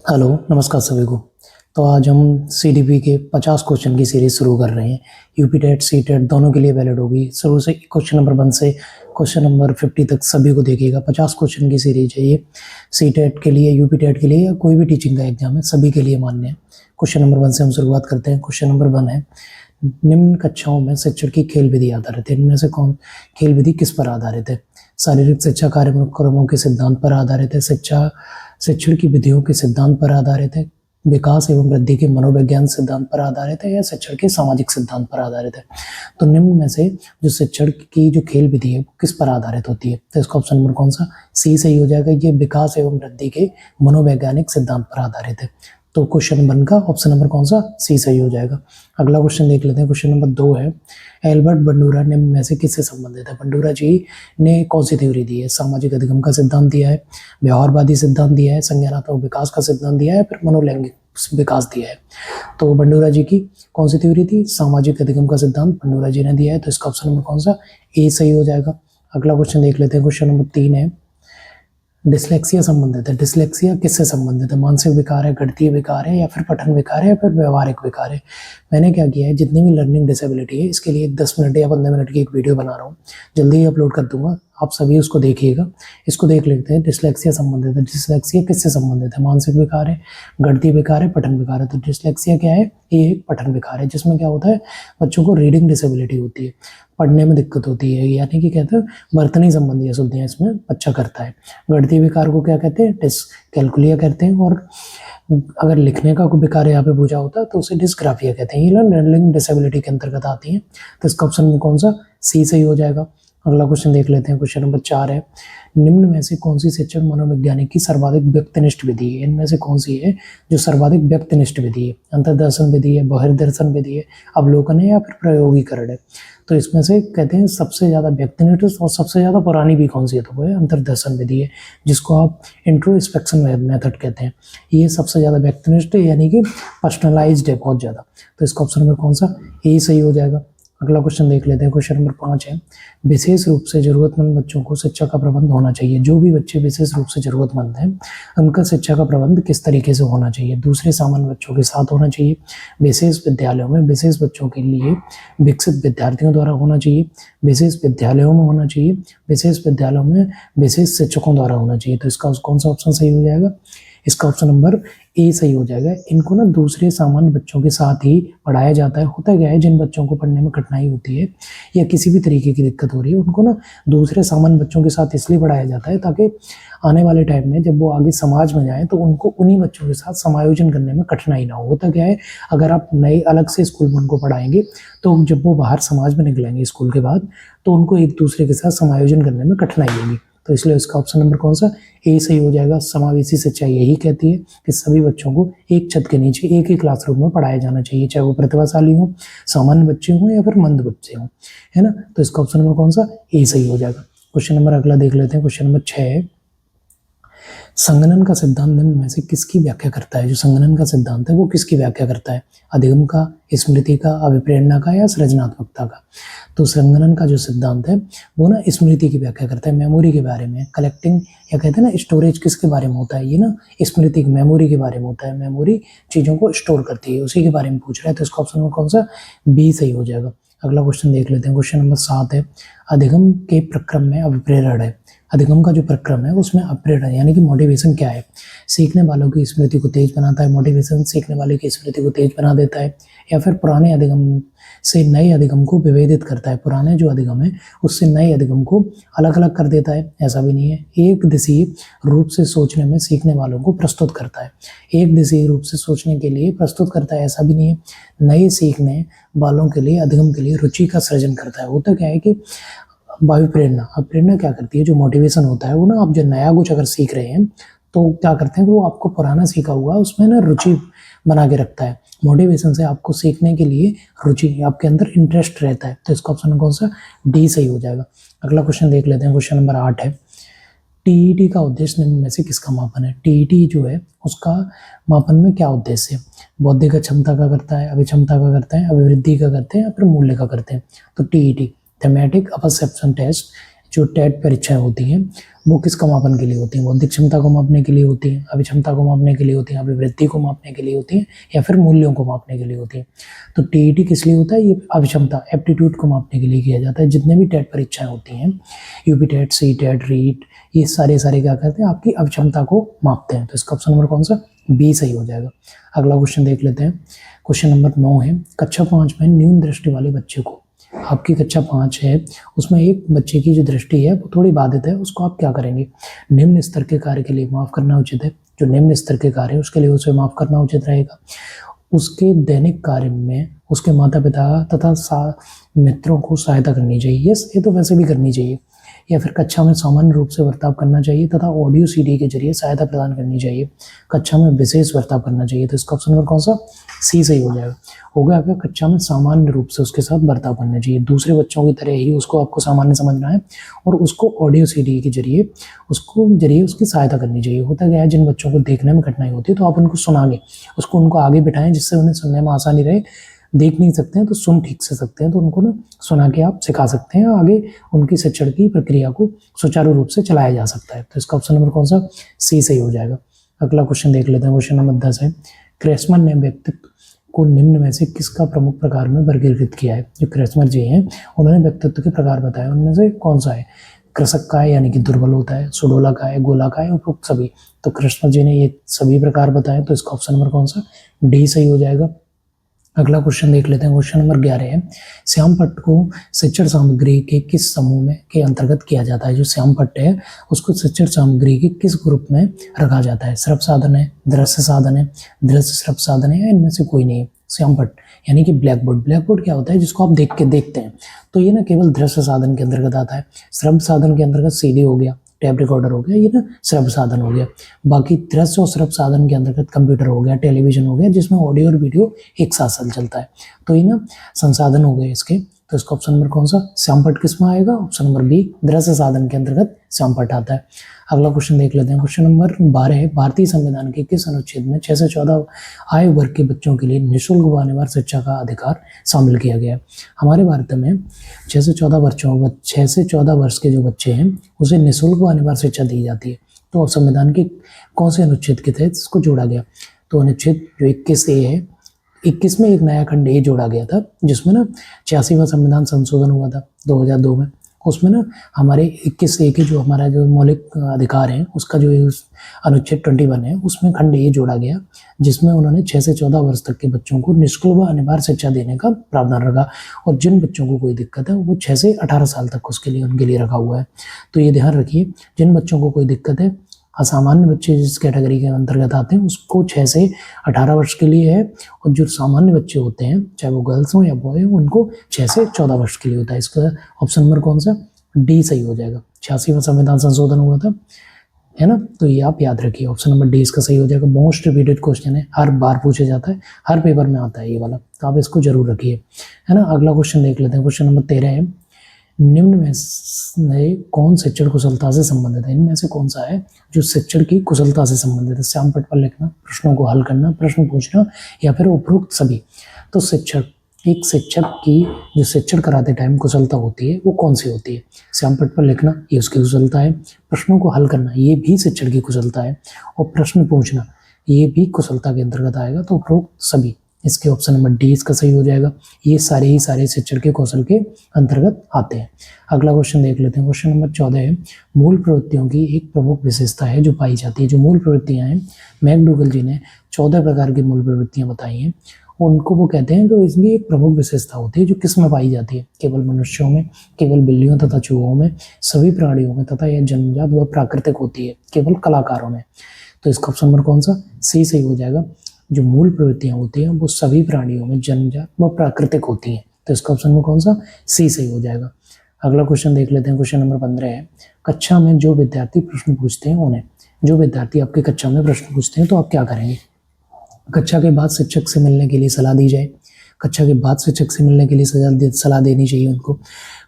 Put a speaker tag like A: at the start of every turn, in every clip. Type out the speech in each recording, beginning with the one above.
A: Hello, नमस्कार सभी को। तो आज हम सीडीपी के 50 क्वेश्चन की सीरीज शुरू कर रहे हैं। यूपी टेट सी टेट दोनों के लिए वैलिड होगी। शुरू से क्वेश्चन नंबर 1 से क्वेश्चन नंबर 50 तक सभी को देखिएगा। 50 क्वेश्चन की सीरीज है ये। सी टेट के लिए, यूपी टेट के लिए या कोई भी टीचिंग का एग्जाम है, सभी के लिए मान्य है। क्वेश्चन नंबर 1 से हम शुरुआत करते हैं। क्वेश्चन नंबर 1 है, निम्न कक्षाओं में शिक्षण की खेल विधि आधारित है। इनमें से कौन खेल विधि किस पर आधारित है? शारीरिक शिक्षा कार्यक्रमों के सिद्धांत पर आधारित है, शिक्षण की विधियों के सिद्धांत पर आधारित है, विकास एवं वृद्धि के मनोविज्ञान सिद्धांत पर आधारित है, या शिक्षण के सामाजिक सिद्धांत पर आधारित है। तो निम्न में से जो शिक्षण की जो खेल विधि है वो किस पर आधारित होती है? तो इसका ऑप्शन नंबर कौन सा सी सही हो जाएगा। ये विकास एवं वृद्धि के मनोवैज्ञानिक सिद्धांत पर आधारित है। तो क्वेश्चन नंबर का ऑप्शन नंबर कौन सा सी सही हो जाएगा। अगला क्वेश्चन देख लेते हैं। क्वेश्चन नंबर 2 है, एल्बर्ट बंडूरा निम्न में से किससे संबंधित है? बंडूरा जी ने कौन सी थ्योरी दी है? सामाजिक अधिगम का सिद्धांत दिया है, व्यवहारवादी सिद्धांत दिया है, संज्ञानात्मक विकास का सिद्धांत दिया है, फिर मनोलैंगिक विकास दिया है। तो बंडूरा जी की कौन सी थ्योरी थी? सामाजिक अधिगम का सिद्धांत बंडूरा जी ने दिया है। तो इसका ऑप्शन नंबर कौन सा ए सही हो जाएगा। अगला क्वेश्चन देख लेते हैं। क्वेश्चन नंबर 3 है, डिसलेक्सिया संबंधित है। डिसलेक्सिया किससे संबंधित है? मानसिक विकार है, गणितीय विकार है, या फिर पठन विकार है, या फिर व्यवहारिक विकार है? मैंने क्या किया है, जितनी भी लर्निंग डिसेबिलिटी है इसके लिए 10 मिनट या 15 मिनट की एक वीडियो बना रहा हूँ, जल्दी ही अपलोड कर दूंगा, आप सभी उसको देखिएगा। इसको देख लेते हैं। डिसलेक्सिया संबंधित है। डिसलेक्सिया किससे संबंधित है? मानसिक विकार है, गणितीय विकार है, पठन विकार है। तो डिसलेक्सिया क्या है? ये एक पठन विकार है, जिसमें क्या होता है, बच्चों को रीडिंग डिसेबिलिटी होती है, पढ़ने में दिक्कत होती है, यानी कि कहते हैं वर्तनी संबंधी अशुद्धियां इसमें बच्चा करता है। गणितीय विकार को क्या कहते हैं? डिसकैलकुलिया कहते हैं। और अगर लिखने का कोई विकार यहाँ पे पूछा होता है तो उसे डिस्ग्राफिया कहते हैं। ये लर्निंग डिसेबिलिटी के अंतर्गत आती है। तो इसका ऑप्शन में कौन सा सी सही हो जाएगा। अगला क्वेश्चन देख लेते हैं। क्वेश्चन नंबर 4 है, निम्न में से कौन सी शिक्षण मनोवैज्ञानिक की सर्वाधिक व्यक्तिनिष्ठ विधि है? इनमें से कौन सी है जो सर्वाधिक व्यक्तिनिष्ठ विधि है? अंतर्दर्शन विधि है, बहिर्दर्शन विधि है, अवलोकन है, या फिर प्रयोगीकरण है? तो इसमें से कहते हैं सबसे ज्यादा व्यक्तिनिष्ठ और सबसे ज्यादा पुरानी भी कौन सी है? तो वो है अंतर्दर्शन विधि है, जिसको आप इंट्रोस्पेक्शन मेथड कहते हैं। ये सबसे ज्यादा व्यक्तिनिष्ठ है, यानी कि पर्सनलाइज्ड है बहुत ज्यादा। तो इसका ऑप्शन नंबर कौन सा ए सही हो जाएगा। अगला क्वेश्चन देख लेते हैं। क्वेश्चन नंबर 5 है, विशेष रूप से जरूरतमंद बच्चों को शिक्षा का प्रबंध होना चाहिए। जो भी बच्चे विशेष रूप से जरूरतमंद हैं उनका शिक्षा का प्रबंध किस तरीके से होना चाहिए? दूसरे सामान्य बच्चों के साथ होना चाहिए, विशेष विद्यालयों में विशेष बच्चों के लिए विकसित विद्यार्थियों द्वारा होना चाहिए, विशेष विद्यालयों में होना चाहिए, विशेष विद्यालयों में विशेष शिक्षकों द्वारा होना चाहिए। तो इसका कौन सा ऑप्शन सही हो जाएगा? इसका ऑप्शन नंबर ए सही हो जाएगा। इनको ना दूसरे सामान्य बच्चों के साथ ही पढ़ाया जाता है। होता क्या है, जिन बच्चों को पढ़ने में कठिनाई होती है या किसी भी तरीके की दिक्कत हो रही है, उनको ना दूसरे सामान्य बच्चों के साथ इसलिए पढ़ाया जाता है ताकि आने वाले टाइम में जब वो आगे समाज में जाए तो उनको उन्हीं बच्चों के साथ समायोजन करने में कठिनाई ना हो। होता क्या है, अगर आप नए अलग से स्कूल में उनको पढ़ाएंगे तो जब वो बाहर समाज में निकलेंगे स्कूल के बाद, तो उनको एक दूसरे के साथ समायोजन करने में कठिनाई होगी। तो इसलिए इसका ऑप्शन नंबर कौन सा ए सही हो जाएगा। समावेशी शिक्षा यही कहती है कि सभी बच्चों को एक छत के नीचे एक ही क्लासरूम में पढ़ाया जाना चाहिए, चाहे वो प्रतिभाशाली हो, सामान्य बच्चे हों, या फिर मंद बच्चे हों, है ना। तो इसका ऑप्शन नंबर कौन सा ए सही हो जाएगा। क्वेश्चन नंबर अगला देख लेते हैं। क्वेश्चन नंबर 6 है, संगणन का सिद्धांत निम्न में से किसकी व्याख्या करता है? जो संगणन का सिद्धांत है वो किसकी व्याख्या करता है? अधिगम का, स्मृति का, अभिप्रेरणा का, या सृजनात्मकता का? तो संगणन का जो सिद्धांत है वो ना स्मृति की व्याख्या करता है, मेमोरी के बारे में, कलेक्टिंग या कहते हैं ना स्टोरेज किसके बारे में होता है? ये ना स्मृति की मेमोरी के बारे में होता है। मेमोरी चीजों को स्टोर करती है, उसी के बारे में पूछ रहा है। तो इसका ऑप्शन में कौन सा बी सही हो जाएगा। अगला क्वेश्चन देख लेते हैं। क्वेश्चन नंबर 7 है, अधिगम के प्रक्रम में अभिप्रेरण है। अधिगम का जो प्रक्रम है उसमें अप्रेरण यानी कि मोटिवेशन क्या है? सीखने वालों की स्मृति को तेज बनाता है, मोटिवेशन सीखने वाले की स्मृति को तेज बना देता है, या फिर पुराने अधिगम से नए अधिगम को विभेदित करता है? पुराने जो अधिगम है उससे नए अधिगम को अलग अलग कर देता है? ऐसा भी नहीं है। एक दिशीय रूप से सोचने में सीखने वालों को प्रस्तुत करता है, एक दिशीय रूप से सोचने के लिए प्रस्तुत करता है? ऐसा भी नहीं है। नए सीखने वालों के लिए, अधिगम के लिए रुचि का सृजन करता है। होता क्या है कि प्रेरणा क्या करती है, जो मोटिवेशन होता है वो ना, आप जो नया कुछ अगर सीख रहे हैं तो क्या करते हैं कि वो आपको पुराना सीखा हुआ उसमें ना रुचि बना के रखता है। मोटिवेशन से आपको सीखने के लिए रुचि, आपके अंदर इंटरेस्ट रहता है। तो इसका ऑप्शन कौन सा डी सही हो जाएगा। अगला क्वेश्चन देख लेते हैं। क्वेश्चन नंबर 8 है, टीईटी का उद्देश्य निम्न में से किसका मापन है? टीईटी जो है उसका मापन में क्या उद्देश्य है? बौद्धिक क्षमता का करता है, अभिक्षमता का करता है, अभिवृद्धि का करते हैं, या फिर मूल्य का करते हैं? तो टीईटी थेमेटिक अपरसेप्शन टेस्ट जो टेट परीक्षाएं होती हैं वो किसका मापन के लिए होती हैं? बौद्धिक क्षमता को मापने के लिए होती हैं, अभिक्षमता को मापने के लिए होती हैं, अभिवृद्धि को मापने के लिए होती हैं, या फिर मूल्यों को मापने के लिए होती हैं। तो टीईटी किस लिए होता है? ये अभिक्षमता, एप्टीट्यूड को मापने के लिए किया जाता है। जितने भी टेट परीक्षाएं होती हैं, UP TET, C TET, REET, ये सारे क्या करते हैं? आपकी अभिक्षमता को मापते हैं। तो इसका ऑप्शन नंबर कौन सा? बी सही हो जाएगा। अगला क्वेश्चन देख लेते हैं। क्वेश्चन नंबर 9 है, कक्षा 5 में न्यून दृष्टि वाले बच्चे को, आपकी कक्षा 5 है, उसमें एक बच्चे की जो दृष्टि है वो थोड़ी बाधित है, उसको आप क्या करेंगे? निम्न स्तर के कार्य के लिए माफ करना उचित है। जो निम्न स्तर के कार्य है उसके लिए उसे माफ करना उचित रहेगा। उसके दैनिक कार्य में उसके माता पिता तथा मित्रों को सहायता करनी चाहिए। यस, ये तो वैसे भी करनी चाहिए। या फिर कक्षा में सामान्य रूप से बर्ताव करना चाहिए तथा ऑडियो सीडी के जरिए सहायता प्रदान करनी चाहिए। कक्षा में विशेष बर्ताव करना चाहिए। तो इसका ऑप्शन नंबर कौन सा? सी सही हो जाएगा। हो गया आपका, कक्षा में सामान्य रूप से उसके साथ बर्ताव करना चाहिए। दूसरे बच्चों की तरह ही उसको आपको सामान्य समझना है और उसको ऑडियो सीडी के जरिए उसकी सहायता करनी चाहिए। होता क्या है, जिन बच्चों को देखने में कठिनाई होती है तो आप उनको सुनाएं, उनको आगे बिठाएं जिससे उन्हें सुनने में आसानी रहे। देख नहीं सकते हैं तो सुन ठीक से सकते हैं, तो उनको ना सुना के आप सिखा सकते हैं। आगे उनकी शिक्षण की प्रक्रिया को सुचारू रूप से चलाया जा सकता है। तो इसका ऑप्शन नंबर कौन सा? सी सही हो जाएगा। अगला क्वेश्चन देख लेते हैं। क्वेश्चन नंबर 10 है, क्रेसमर ने व्यक्तित्व को निम्न में से किसका प्रमुख प्रकार में वर्गीकृत किया है? जो क्रेसमर जी हैं उन्होंने व्यक्तित्व के प्रकार बताए, उनमें से कौन सा है? कृषक का है, यानी कि दुर्बल होता है, सुडोला का है, गोला का है, उपरोक्त सभी। तो क्रेसमर जी ने ये सभी प्रकार बताए, तो इसका ऑप्शन नंबर कौन सा? डी सही हो जाएगा। अगला क्वेश्चन देख लेते हैं। क्वेश्चन नंबर 11 है, श्याम पट्ट को शिक्षण सामग्री के किस समूह में के अंतर्गत किया जाता है? जो श्याम पट्ट है उसको शिक्षण सामग्री के किस ग्रुप में रखा जाता है? श्रव्य साधन है, दृश्य साधन है, दृश्य श्रव्य साधन है, या इनमें से कोई नहीं है? श्याम पट्ट यानी कि ब्लैक बोर्ड। ब्लैक बोर्ड क्या होता है? जिसको आप देखते हैं, तो ये ना केवल दृश्य साधन के अंतर्गत आता है। श्रव्य साधन के अंतर्गत सीडी हो गया, टैप रिकॉर्डर हो गया, ये ना श्रव्य साधन हो गया। बाकी दृश्य और श्रव्य साधन के अंतर्गत कंप्यूटर हो गया, टेलीविजन हो गया, जिसमें ऑडियो और वीडियो एक साथ चलता है। तो ये ना संसाधन हो गए इसके। तो इसका ऑप्शन नंबर कौन सा? श्याम पट्ट किस में आएगा? ऑप्शन नंबर बी, दृश्य साधन के अंतर्गत श्याम पट्ट आता है। अगला क्वेश्चन देख लेते हैं। क्वेश्चन नंबर 12 है, भारतीय संविधान के किस अनुच्छेद में 6 से 14 आयु वर्ग के बच्चों के लिए निःशुल्क व अनिवार्य शिक्षा का अधिकार शामिल किया गया है? हमारे भारत में 6 से 14 वर्ष के जो बच्चे हैं उसे निःशुल्क व अनिवार्य शिक्षा दी जाती है। तो संविधान के कौन से अनुच्छेद के तहत इसको जोड़ा गया? तो अनुच्छेद जो 21A है, 21 में एक नया खंड ए जोड़ा गया था, जिसमें ना 86वां संविधान संशोधन हुआ था 2002 में। उसमें ना हमारे 21A के जो हमारा जो मौलिक अधिकार है उसका जो अनुच्छेद 21 है उसमें खंड ए जोड़ा गया, जिसमें उन्होंने 6 से 14 वर्ष तक के बच्चों को निःशुल्क व अनिवार्य शिक्षा देने का प्रावधान रखा। और जिन बच्चों को कोई दिक्कत है वो 6 से 18 साल तक उनके लिए रखा हुआ है। तो ये ध्यान रखिए, जिन बच्चों को कोई दिक्कत है, असामान्य बच्चे जिस कैटेगरी के अंतर्गत आते हैं उसको 6 से 18 वर्ष के लिए है, और जो सामान्य बच्चे होते हैं चाहे वो गर्ल्स हो या बॉय हो उनको 6 से 14 वर्ष के लिए होता है। इसका ऑप्शन नंबर कौन सा? डी सही हो जाएगा। 86वां संविधान संशोधन हुआ था, है ना? तो ये आप याद रखिए, ऑप्शन नंबर डी इसका सही हो जाएगा। मोस्ट रिपीटेड क्वेश्चन है, हर बार पूछा जाता है, हर पेपर में आता है ये वाला, तो आप इसको जरूर रखिए, है ना? अगला क्वेश्चन देख लेते हैं। क्वेश्चन नंबर 13 है, निम्न में से कौन शिक्षण कुशलता से संबंधित है? इनमें से कौन सा है जो शिक्षण की कुशलता से संबंधित है? श्याम पट्ट पर लिखना, प्रश्नों को हल करना, प्रश्न पूछना, या फिर उपरोक्त सभी। तो एक शिक्षक की जो शिक्षण कराते टाइम कुशलता होती है वो कौन सी होती है? श्याम पट्ट पर लिखना, ये उसकी कुशलता है। प्रश्नों को हल करना, ये भी शिक्षण की कुशलता है। और प्रश्न पूछना, ये भी कुशलता के अंतर्गत आएगा। तो उपरोक्त सभी, इसके ऑप्शन नंबर डी इसका सही हो जाएगा। ये सारे शिक्षण के कौशल के अंतर्गत आते हैं। अगला क्वेश्चन देख लेते हैं। क्वेश्चन नंबर 14 है, मूल प्रवृत्तियों की एक प्रमुख विशेषता है जो पाई जाती है। जो मूल प्रवृत्तियां हैं, मैकडूगल जी ने 14 प्रकार की मूल प्रवृत्तियां बताई हैं, उनको वो कहते हैं तो इसकी एक प्रमुख विशेषता होती है जो किस में पाई जाती है? केवल मनुष्यों में, केवल बिल्लियों तथा चूहों में, सभी प्राणियों में, तथा यह जन्मजात व प्राकृतिक होती है केवल कलाकारों में। तो इसका ऑप्शन नंबर कौन सा? सी सही हो जाएगा। जो मूल प्रवृत्तियां होती हैं वो सभी प्राणियों में जन्मजात व प्राकृतिक होती हैं। तो इसका ऑप्शन नंबर कौन सा? सी सही हो जाएगा। अगला क्वेश्चन देख लेते हैं। क्वेश्चन नंबर 15 है, कक्षा में जो विद्यार्थी प्रश्न पूछते हैं उन्हें, जो विद्यार्थी आपकी कक्षा में प्रश्न पूछते हैं तो आप क्या करेंगे? कक्षा के बाद शिक्षक से मिलने के लिए सलाह दी जाए, कक्षा के बाद शिक्षक से मिलने के लिए सलाह देनी चाहिए उनको,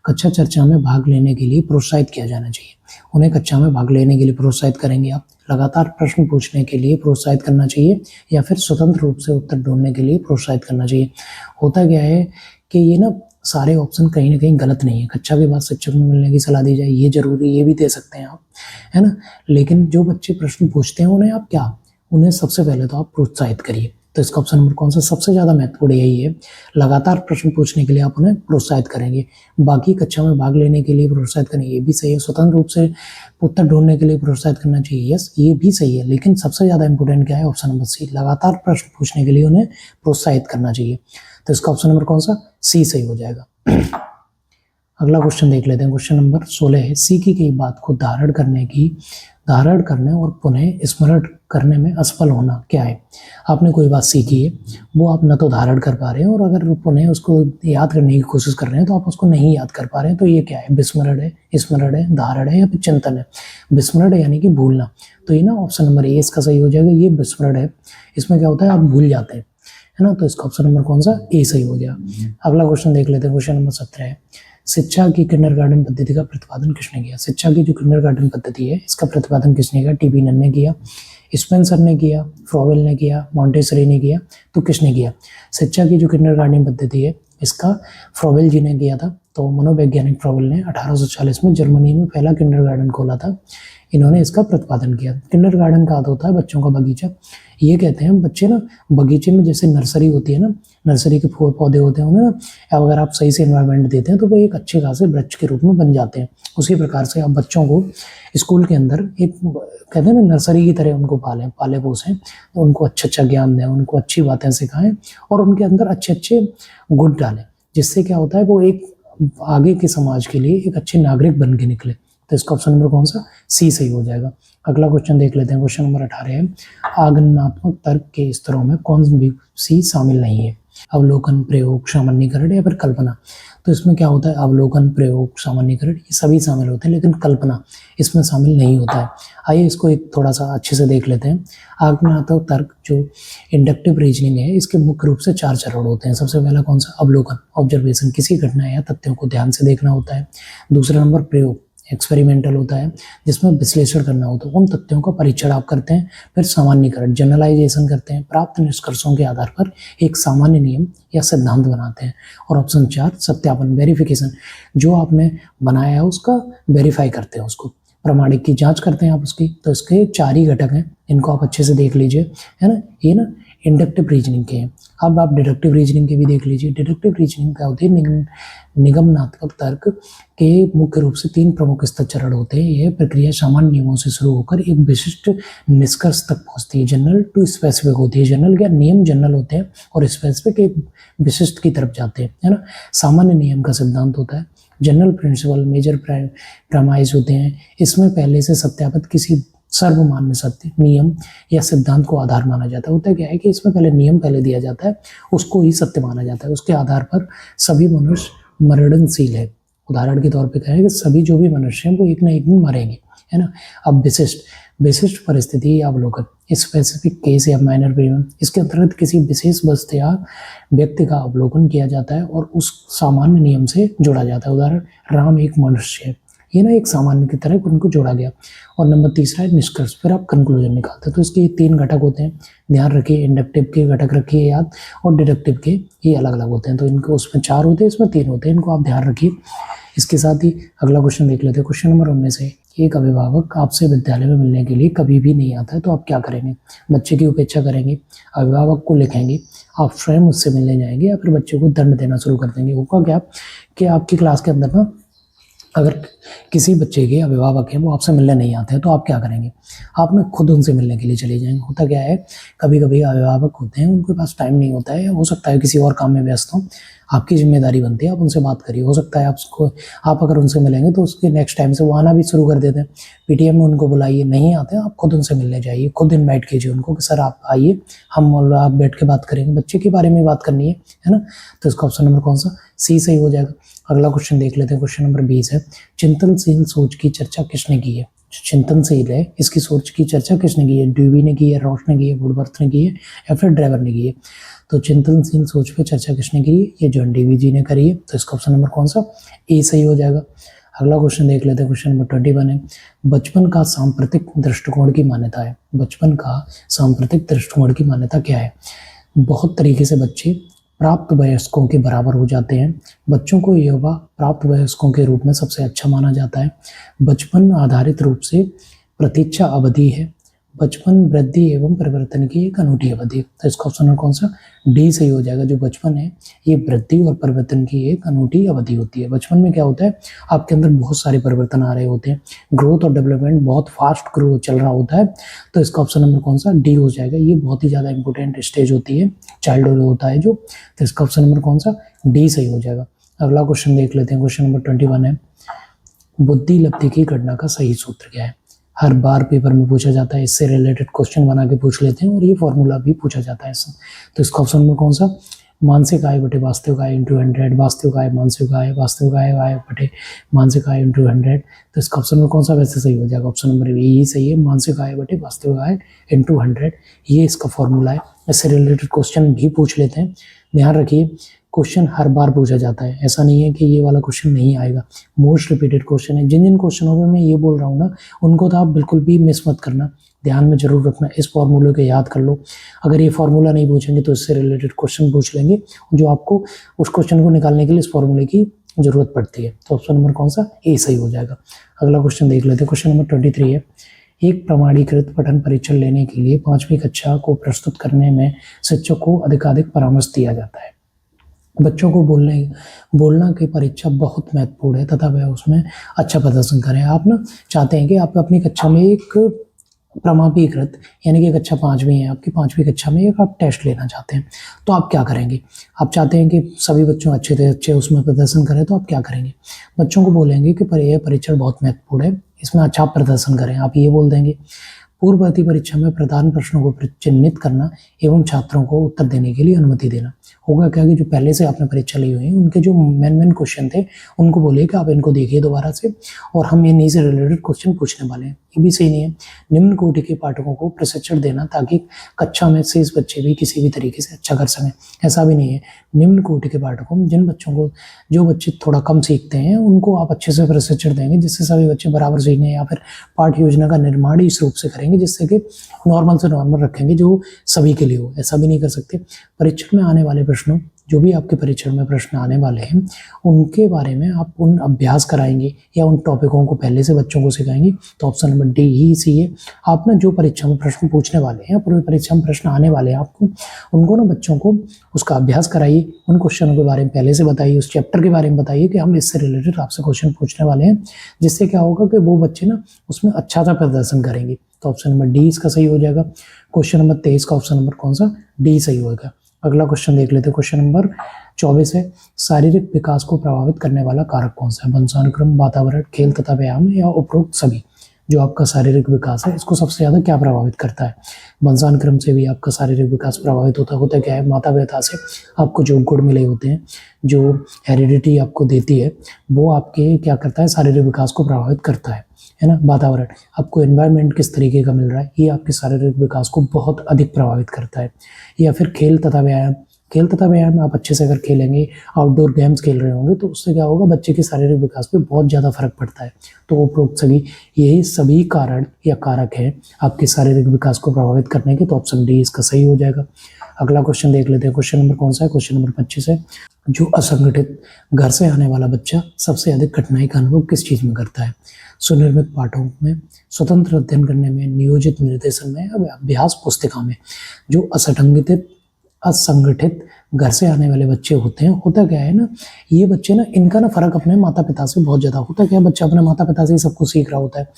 A: कक्षा चर्चा में भाग लेने के लिए प्रोत्साहित किया जाना चाहिए। उन्हें कक्षा में भाग लेने के लिए प्रोत्साहित करेंगे आप, लगातार प्रश्न पूछने के लिए प्रोत्साहित करना चाहिए, या फिर स्वतंत्र रूप से उत्तर ढूंढने के लिए प्रोत्साहित करना चाहिए। होता क्या है कि ये ना सारे ऑप्शन कहीं ना कहीं गलत नहीं है। कक्षा के बाद शिक्षक में मिलने की सलाह दी जाए, ये जरूरी, ये भी दे सकते हैं आप, है ना। लेकिन जो बच्चे प्रश्न पूछते हैं उन्हें आप क्या, उन्हें सबसे पहले तो आप प्रोत्साहित करिए। तो इसका ऑप्शन नंबर कौन सा सबसे ज़्यादा महत्वपूर्ण यही है। लगातार प्रश्न पूछने के लिए आप उन्हें प्रोत्साहित करेंगे। बाकी कक्षा में भाग लेने के लिए प्रोत्साहित करेंगे, ये भी सही है। स्वतंत्र रूप से उत्तर ढूंढने के लिए प्रोत्साहित करना चाहिए, यस ये भी सही है। लेकिन सबसे ज़्यादा इंपॉर्टेंट क्या है, ऑप्शन नंबर सी, लगातार प्रश्न पूछने के लिए उन्हें प्रोत्साहित करना चाहिए। तो इसका ऑप्शन नंबर कौन सा, सी सही हो जाएगा। अगला क्वेश्चन देख लेते हैं। क्वेश्चन नंबर 16 है, सीखी गई बात को धारण करने और पुनः स्मरण करने में असफल होना क्या है। आपने कोई बात सीखी है, वो आप न तो धारण कर पा रहे हैं, और अगर पुनः उसको याद करने की कोशिश कर रहे हैं तो आप उसको नहीं याद कर पा रहे हैं। तो ये क्या है, विस्मरण है, स्मरण है, धारण है या फिर चिंतन है। विस्मरण है यानी कि भूलना, तो ये ना ऑप्शन नंबर ए इसका सही हो जाएगा। ये विस्मरण है, इसमें क्या होता है, आप भूल जाते हैं, है ना। तो इसका ऑप्शन नंबर कौन सा, ए सही हो गया। अगला क्वेश्चन देख लेते हैं। क्वेश्चन नंबर 17 है, शिक्षा की किंडरगार्टन पद्धति का प्रतिपादन किसने किया। शिक्षा की जो किंडरगार्टन पद्धति है इसका प्रतिपादन किसने किया, टी बी नन ने किया, स्पेंसर ने किया, फ्रॉवेल ने किया, मॉन्टेसरी ने किया, तो किसने किया। शिक्षा की जो किंडरगार्टन पद्धति है इसका फ्रॉवेल जी ने किया था। तो मनोवैज्ञानिक फ्रॉवेल ने 1840 में जर्मनी में पहला किंडरगार्टन खोला था, इन्होंने इसका प्रतिपादन किया। किंडरगार्टन का अर्थ होता है बच्चों का बगीचा। ये कहते हैं बच्चे ना बगीचे में, जैसे नर्सरी होती है ना, नर्सरी के फूल पौधे होते हैं उन्हें ना, अगर आप सही से एनवायरनमेंट देते हैं तो वो एक अच्छे खासे वृक्ष के रूप में बन जाते हैं। उसी प्रकार से आप बच्चों को स्कूल के अंदर एक कहते हैं ना नर्सरी की तरह उनको पाले पोसें, तो उनको अच्छा ज्ञान दें, उनको अच्छी बातें सिखाएं और उनके अंदर अच्छे अच्छे गुण डालें, जिससे क्या होता है वो एक आगे के समाज के लिए एक अच्छे नागरिक बन के निकले। तो इसका ऑप्शन नंबर कौन सा, सी सही हो जाएगा। अगला क्वेश्चन देख लेते हैं। क्वेश्चन नंबर 18 है, आगमनात्मक तर्क के स्तरों में कौन सी शामिल नहीं है। अवलोकन, प्रयोग, सामान्यीकरण या फिर कल्पना। तो इसमें क्या होता है, अवलोकन, प्रयोग, सामान्यीकरण ये सभी शामिल होते हैं, लेकिन कल्पना इसमें शामिल नहीं होता है। आइए इसको एक थोड़ा सा अच्छे से देख लेते हैं। आगमनात्मक तर्क जो इंडक्टिव रीजनिंग है इसके मुख्य रूप से 4 चरण होते हैं। सबसे पहला कौन सा, अवलोकन, ऑब्जर्वेशन, किसी घटना या तथ्यों को ध्यान से देखना होता है। दूसरा नंबर प्रयोग, एक्सपेरिमेंटल होता है, जिसमें विश्लेषण करना होता है, उन तथ्यों का परीक्षण आप करते हैं। फिर सामान्यीकरण, जनरलाइजेशन करते हैं, प्राप्त निष्कर्षों के आधार पर एक सामान्य नियम या सिद्धांत बनाते हैं। और ऑप्शन 4 सत्यापन, वेरिफिकेशन, जो आपने बनाया है उसका वेरीफाई करते हैं, उसको प्रमाणिक की जांच करते हैं आप उसकी। तो इसके 4 ही घटक हैं, इनको आप अच्छे से देख लीजिए, है ना। ये ना इंडक्टिव रीजनिंग के हैं। अब आप डिडक्टिव रीजनिंग के भी देख लीजिए। डिडक्टिव रीजनिंग का होती है, निगमनात्मक तर्क के मुख्य रूप से 3 प्रमुख स्तर चरण होते हैं। यह प्रक्रिया सामान्य नियमों से शुरू होकर एक विशिष्ट निष्कर्ष तक पहुंचती है। जनरल टू स्पेसिफिक होती है। जनरल क्या, नियम जनरल होते हैं और स्पेसिफिक एक विशिष्ट की तरफ जाते हैं, है ना। सामान्य नियम का सिद्धांत होता है, जनरल प्रिंसिपल, मेजर प्रेमाइज होते हैं। इसमें पहले से सत्यापित किसी सर्वमान्य सत्य, नियम या सिद्धांत को आधार माना जाता है। होता क्या है कि इसमें पहले नियम पहले दिया जाता है, उसको ही सत्य माना जाता है। उसके आधार पर सभी मनुष्य मरणशील है। उदाहरण के तौर पे क्या है कि सभी जो भी मनुष्य हैं वो एक ना एक दिन मरेंगे, है ना। अब विशिष्ट परिस्थिति या अवलोकन, स्पेसिफिक केस या माइनर प्रीमियम, इसके अंतर्गत किसी विशेष वस्तु या व्यक्ति का अवलोकन किया जाता है और उस सामान्य नियम से जोड़ा जाता है। उदाहरण, राम एक मनुष्य है, ये ना एक सामान्य की तरह उनको जोड़ा गया। और नंबर 3 है निष्कर्ष, फिर आप कंक्लूजन निकालते हैं। तो इसके ये 3 घटक होते हैं, ध्यान रखिए। इंडक्टिव के घटक रखिए याद, और डिडक्टिव के ये अलग अलग होते हैं। तो इनको उसमें 4 होते हैं, इसमें 3 होते हैं, इनको आप ध्यान रखिए। इसके साथ ही अगला क्वेश्चन देख लेते हैं। क्वेश्चन नंबर 19 है, एक अभिभावक आपसे विद्यालय में मिलने के लिए कभी भी नहीं आता है तो आप क्या करेंगे। बच्चे की उपेक्षा करेंगे, अभिभावक को लिखेंगे, आप स्वयं उससे मिलने जाएंगे, या फिर बच्चे को दंड देना शुरू कर देंगे। होगा क्या कि आपकी क्लास के अंदर ना अगर किसी बच्चे के अभिभावक हैं वो आपसे मिलने नहीं आते हैं तो आप क्या करेंगे, आप ना खुद उनसे मिलने के लिए चले जाएंगे। होता क्या है, कभी कभी अभिभावक होते हैं उनके पास टाइम नहीं होता है, हो सकता है किसी और काम में व्यस्त हो, आपकी जिम्मेदारी बनती है आप उनसे बात करिए। हो सकता है आप अगर उनसे मिलेंगे तो उसके नेक्स्ट टाइम से वो आना भी शुरू कर देते हैं। पीटीएम में उनको बुलाइए, नहीं आते हैं आप खुद उनसे मिलने जाइए, खुद इन्वाइट कीजिए उनको कि सर आप आइए, हम और आप बैठ के बात करेंगे, बच्चे के बारे में बात करनी है ना। तो इसका ऑप्शन नंबर कौन सा, सी सही हो जाएगा। अगला क्वेश्चन देख लेते हैं। क्वेश्चन नंबर 20 है, चिंतनशील सोच की चर्चा किसने की है। जो चिंतनशील है इसकी सोच की चर्चा किसने की है, ड्यूवी ने की है, रॉश ने की है, वुडवर्थ ने की है, या फिर ड्राइवर ने की है। तो चिंतनशील सोच पे चर्चा किसने की है, ये जॉन डीवी जी ने करी है। तो इसका ऑप्शन नंबर कौन सा, ए सही हो जाएगा। अगला क्वेश्चन देख लेते हैं। क्वेश्चन नंबर 21 है, बचपन का सांप्रतिक दृष्टिकोण की मान्यता है। बचपन का सांप्रतिक दृष्टिकोण की मान्यता क्या है। बहुत तरीके से बच्चे प्राप्त वयस्कों के बराबर हो जाते हैं। बच्चों को युवा प्राप्त वयस्कों के रूप में सबसे अच्छा माना जाता है। बचपन आधारित रूप से प्रतीक्षा अवधि है। बचपन वृद्धि एवं परिवर्तन की एक अनूठी अवधि है। तो इसका ऑप्शन कौन सा, डी सही हो जाएगा। जो बचपन है ये वृद्धि और परिवर्तन की एक अनूठी अवधि होती है। बचपन में क्या होता है, आपके अंदर बहुत सारे परिवर्तन आ रहे होते हैं, ग्रोथ और डेवलपमेंट बहुत फास्ट ग्रो चल रहा होता है। तो इसका ऑप्शन नंबर कौन सा, डी हो जाएगा। ये बहुत ही ज़्यादा इंपॉर्टेंट स्टेज होती है, चाइल्डहुड होता है जो। तो इसका ऑप्शन नंबर कौन सा, डी सही हो जाएगा। अगला क्वेश्चन देख लेते हैं। क्वेश्चन नंबर 21 है, बुद्धि लब्धि की घटना का सही सूत्र क्या है। हर बार पेपर में पूछा जाता है, इससे रिलेटेड क्वेश्चन बना के पूछ लेते हैं और ये फॉर्मूला भी पूछा जाता है इससे। तो इसका ऑप्शन नंबर कौन सा, मानसिक आय बटे वास्तविक आय इंटू 100, वास्तविक आय मानसिक आय, वास्तविक आय बटे मानसिक आय इंटू 100। तो इसका ऑप्शन नंबर कौन सा वैसे सही हो जाएगा, ऑप्शन नंबर ए ही सही है, मानसिक आय बटे वास्तविक आय इंटू 100, ये इसका फॉर्मूला है। इससे रिलेटेड क्वेश्चन भी पूछ लेते हैं। ध्यान रखिए, क्वेश्चन हर बार पूछा जाता है, ऐसा नहीं है कि ये वाला क्वेश्चन नहीं आएगा। मोस्ट रिपीटेड क्वेश्चन है। जिन जिन क्वेश्चनों में मैं ये बोल रहा हूँ ना, उनको तो आप बिल्कुल भी मिस मत करना, ध्यान में जरूर रखना। इस फॉर्मूले को याद कर लो। अगर ये फॉर्मूला नहीं पूछेंगे तो इससे रिलेटेड क्वेश्चन पूछ लेंगे, जो आपको उस क्वेश्चन को निकालने के लिए इस फॉर्मूले की जरूरत पड़ती है। तो ऑप्शन नंबर कौन सा, ए सही हो जाएगा। अगला क्वेश्चन देख लेते हैं। क्वेश्चन नंबर 23 है, एक प्रमाणीकृत पठन परीक्षण लेने के लिए 5वीं कक्षा को प्रस्तुत करने में शिक्षक को अधिकाधिक परामर्श दिया जाता है। बच्चों को बोलना की परीक्षा बहुत महत्वपूर्ण है तथा वह उसमें अच्छा प्रदर्शन करें। आप ना चाहते हैं कि आप अपनी कक्षा में एक प्रमाणीकृत, यानी कि कक्षा 5वीं है आपकी, 5वीं कक्षा में एक आप टेस्ट लेना चाहते हैं, तो आप क्या करेंगे। आप चाहते हैं कि सभी बच्चों अच्छे से अच्छे उसमें प्रदर्शन करें, तो आप क्या करेंगे, बच्चों को बोलेंगे कि यह परीक्षण बहुत महत्वपूर्ण है, इसमें अच्छा प्रदर्शन करें, आप ये बोल देंगे। पूर्ववर्ती परीक्षा में प्रधान प्रश्नों को चिन्हित करना एवं छात्रों को उत्तर देने के लिए अनुमति देना। होगा क्या कि जो पहले से आपने परीक्षा ली हुई है उनके जो मेन क्वेश्चन थे उनको बोलिए कि आप इनको देखिए दोबारा से, और हम इन्हीं से रिलेटेड क्वेश्चन पूछने वाले हैं। ये भी सही नहीं है। निम्न कोटि के पाठकों को प्रशिक्षण देना ताकि कक्षा में शेष बच्चे भी किसी भी तरीके से अच्छा कर सकें, ऐसा भी नहीं है। निम्न कोटि के पाठकों, जिन बच्चों को, जो बच्चे थोड़ा कम सीखते हैं उनको आप अच्छे से प्रशिक्षण देंगे, जिससे सभी बच्चे बराबर सीखें, या फिर पाठ्य योजना का निर्माण इस रूप से करेंगे जिससे कि नॉर्मल से नॉर्मल रखेंगे जो सभी के लिए हो। ऐसा भी नहीं कर सकते। परीक्षण में आने वाले प्रश्नों, जो भी आपके परीक्षण में प्रश्न आने वाले हैं उनके बारे में आप उन अभ्यास कराएंगे या उन टॉपिकों को पहले से बच्चों को सिखाएंगे। तो ऑप्शन नंबर डी ही सही है। आप ना जो परीक्षा में प्रश्न पूछने वाले हैं, पूरी परीक्षा में प्रश्न आने वाले हैं आपको, उनको ना बच्चों को उसका अभ्यास कराइए, उन क्वेश्चनों के बारे में पहले से बताइए, उस चैप्टर के बारे में बताइए कि हम इससे रिलेटेड आपसे क्वेश्चन पूछने वाले हैं, जिससे क्या होगा कि वो बच्चे ना उसमें अच्छा सा प्रदर्शन करेंगे। तो ऑप्शन नंबर डी इसका सही हो जाएगा। क्वेश्चन नंबर 23 का ऑप्शन नंबर कौन सा, डी सही होगा। अगला क्वेश्चन देख लेते हैं। क्वेश्चन नंबर 24 है, शारीरिक विकास को प्रभावित करने वाला कारक कौन सा है। वंशानुक्रम, वातावरण, खेल तथा व्यायाम, या उपरोक्त सभी। जो आपका शारीरिक विकास है इसको सबसे ज्यादा क्या प्रभावित करता है। वंशानुक्रम से भी आपका शारीरिक विकास प्रभावित होता क्या है, माता पिता से आपको जो गुण मिले होते हैं, जो हेरिडिटी आपको देती है, वो आपके क्या करता है, शारीरिक विकास को प्रभावित करता है ना। वातावरण, आपको एनवायरनमेंट किस तरीके का मिल रहा है, ये आपके शारीरिक विकास को बहुत अधिक प्रभावित करता है। या फिर खेल तथा व्यायाम, खेल तथा व्यायाम आप अच्छे से अगर खेलेंगे, आउटडोर गेम्स खेल रहे होंगे, तो उससे क्या होगा, बच्चे के शारीरिक विकास पे बहुत ज़्यादा फर्क पड़ता है। तो उपरोक्त सभी, यही सभी कारण या कारक है आपके शारीरिक विकास को प्रभावित करने के। तो ऑप्शन डी इसका सही हो जाएगा। अगला क्वेश्चन देख लेते हैं। क्वेश्चन नंबर कौन सा है, क्वेश्चन नंबर 25 है, जो असंगठित घर से आने वाला बच्चा सबसे अधिक कठिनाई का अनुभव किस चीज़ में करता है। सुनिर्मित पाठों में, स्वतंत्र अध्ययन करने में, नियोजित निर्देशन में, या अभ्यास पुस्तिका में। जो असंगठित घर से आने वाले बच्चे होते हैं, होता क्या है ना, ये बच्चे ना, इनका ना फर्क अपने माता पिता से बहुत ज़्यादा होता है। क्या बच्चा अपने माता पिता से ही सब कुछ सीख रहा होता है,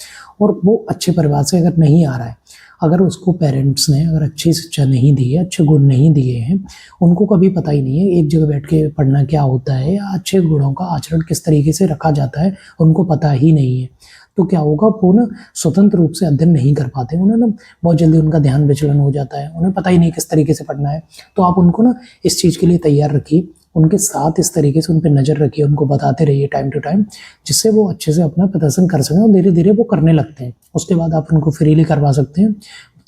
A: और वो अच्छे परिवार से अगर नहीं आ रहा है, अगर उसको पेरेंट्स ने अगर अच्छी शिक्षा नहीं दी है, अच्छे गुण नहीं दिए हैं, उनको कभी पता ही नहीं है एक जगह बैठ के पढ़ना क्या होता है, या अच्छे गुणों का आचरण किस तरीके से रखा जाता है, उनको पता ही नहीं है, तो क्या होगा, वो ना स्वतंत्र रूप से अध्ययन नहीं कर पाते। उन्हें ना बहुत जल्दी उनका ध्यान विचलन हो जाता है, उन्हें पता ही नहीं किस तरीके से पढ़ना है। तो आप उनको ना इस चीज़ के लिए तैयार रखिए, उनके साथ इस तरीके से उन पर नज़र रखिए, उनको बताते रहिए टाइम टू टाइम, जिससे वो अच्छे से अपना प्रदर्शन कर सकें, और धीरे धीरे वो करने लगते हैं। उसके बाद आप उनको फ्रीली करवा सकते हैं।